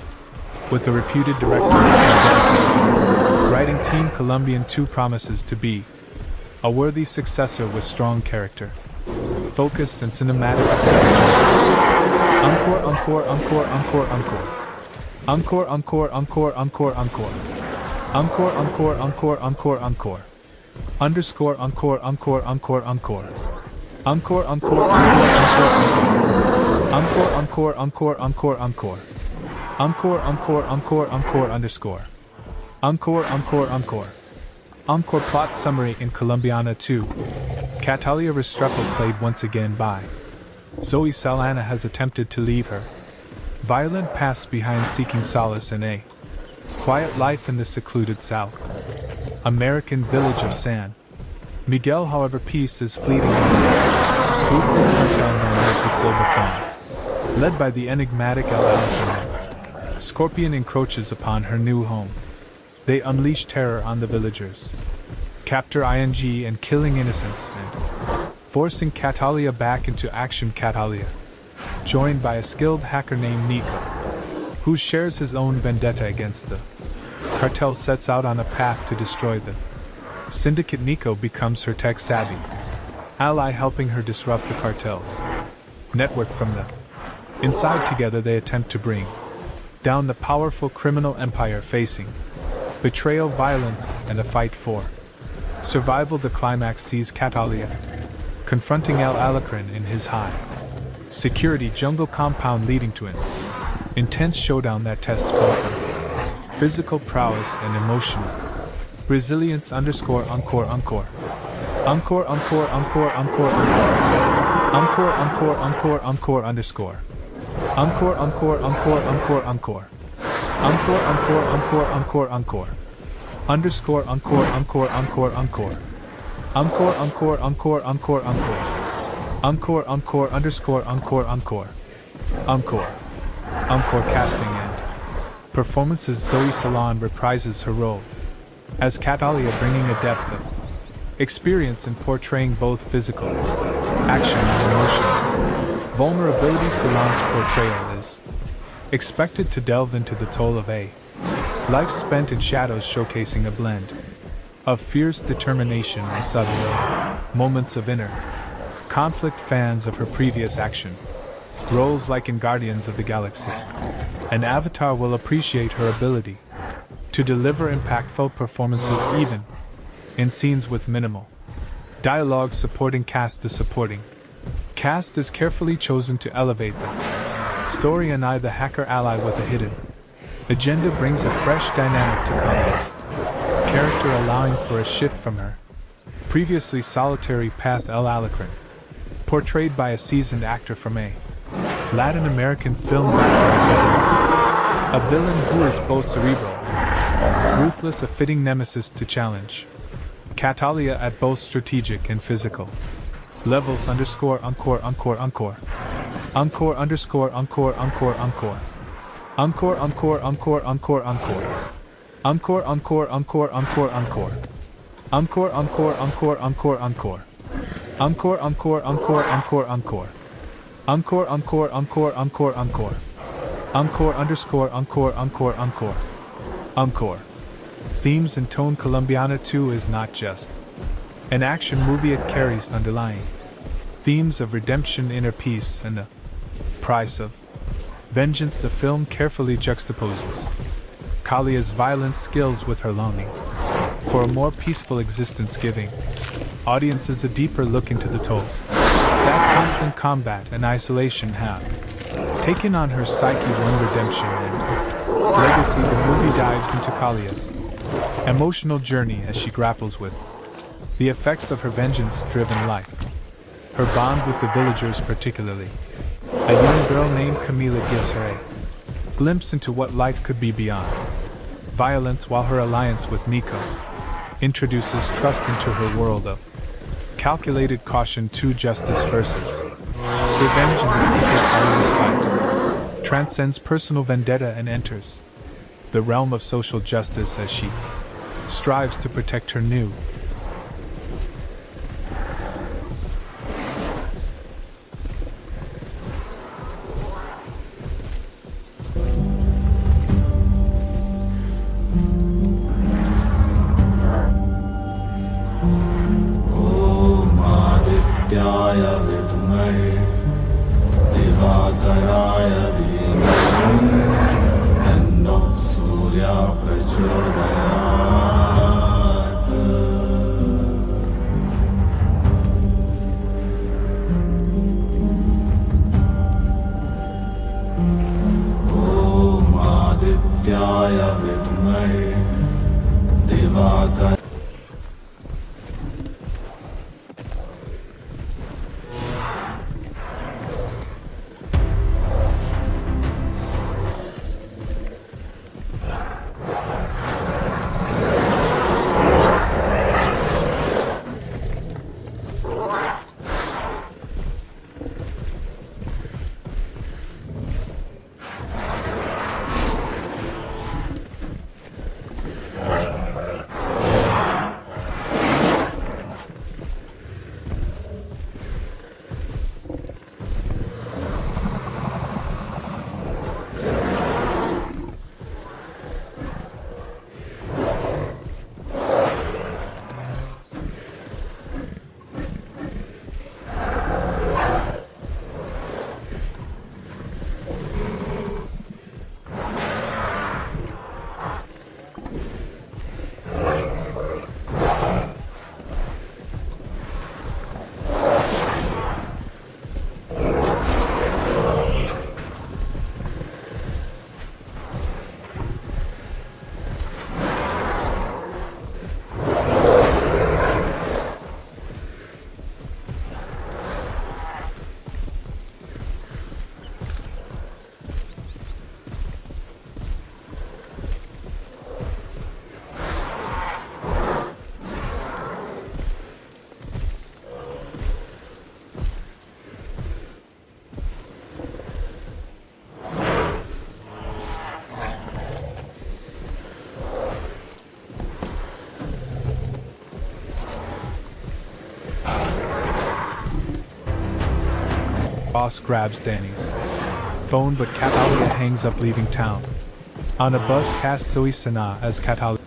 with a reputed director and dedicated writing team. Colombian 2 promises to be a worthy successor with strong character, focus, and cinematic encore, encore, encore, encore, encore. Encore, encore, encore, encore, encore. Encore, encore, encore, encore, encore. Underscore, encore, encore, encore, encore. Encore, encore, encore, encore, encore, encore, encore, encore. Encore, encore, encore, encore, underscore. Encore, encore, encore. Encore. Plot summary in Colombiana 2. Catalia Restrepo, played once again by Zoe Saldana, has attempted to leave her violent past behind, seeking solace in a quiet life in the secluded South American village of San Miguel. However, peace is fleeting. Ruthless cartel known as the Silver Fawn, led by the enigmatic El Alacrán, Scorpion, encroaches upon her new home. They unleash terror on the villagers, capture ING and killing innocents, and forcing Catalia back into action. Catalia, joined by a skilled hacker named Nico, who shares his own vendetta against the cartel, sets out on a path to destroy the syndicate. Nico becomes her tech-savvy ally, helping her disrupt the cartel's network from the inside. Together they attempt to bring down the powerful criminal empire, facing betrayal, violence, and a fight for survival. The climax sees Catalia confronting El Alacrán in his high security jungle compound, leading to an intense showdown that tests both her physical prowess and emotional resilience. Underscore, encore, encore. Encore, encore, encore, encore, encore. Encore, encore, encore, encore, underscore. Encore, encore, encore, encore, encore. Encore, encore, encore, encore, encore. Underscore, encore, encore, encore, encore. Encore, encore, encore, encore, encore. Encore, encore, underscore, encore, encore. Encore. Encore. Casting and performances. Zoe Salon reprises her role as Catalia, bringing a depth of experience in portraying both physical action and emotional vulnerability. Salon's portrayal is expected to delve into the toll of a life spent in shadows, showcasing a blend of fierce determination and subtle moments of inner conflict. Fans of her previous action roles, like in Guardians of the Galaxy and Avatar, will appreciate her ability to deliver impactful performances even in scenes with minimal dialogue. Supporting cast. The supporting cast is carefully chosen to elevate the story, and the hacker ally with a hidden agenda brings a fresh dynamic to Kalia's character, allowing for a shift from her previously solitary path. El Alacrán, portrayed by a seasoned actor from a Latin American film background, presents a villain who is both cerebral and ruthless, a fitting nemesis to challenge Catalia at both strategic and physical levels. Underscore, encore, encore, encore. Encore, underscore, encore, encore, encore. Encore, encore, encore, encore, encore. Encore, encore, encore, encore, encore. Encore, encore, encore, encore, encore. Encore, encore, encore, encore, encore. Encore, encore, encore, encore, encore. Encore, underscore, encore, encore, encore. Encore. Themes and tone. Colombiana 2 is not just an action movie, it carries underlying themes of redemption, inner peace, and the price of vengeance. The film carefully juxtaposes Kalia's violent skills with her longing for a more peaceful existence, giving audiences a deeper look into the toll that constant combat and isolation have taken on her psyche. One redemption and legacy. The movie dives into Kalia's emotional journey as she grapples with the effects of her vengeance-driven life. Her bond with the villagers, particularly a young girl named Camila, gives her a glimpse into what life could be beyond violence, while her alliance with Nico introduces trust into her world of calculated caution to justice versus revenge in the secret harmless fight, transcends personal vendetta and enters the realm of social justice as she strives to protect her new boss grabs Danny's phone, but Catalia hangs up leaving town. On a bus, cast Sui Sana as Catalia.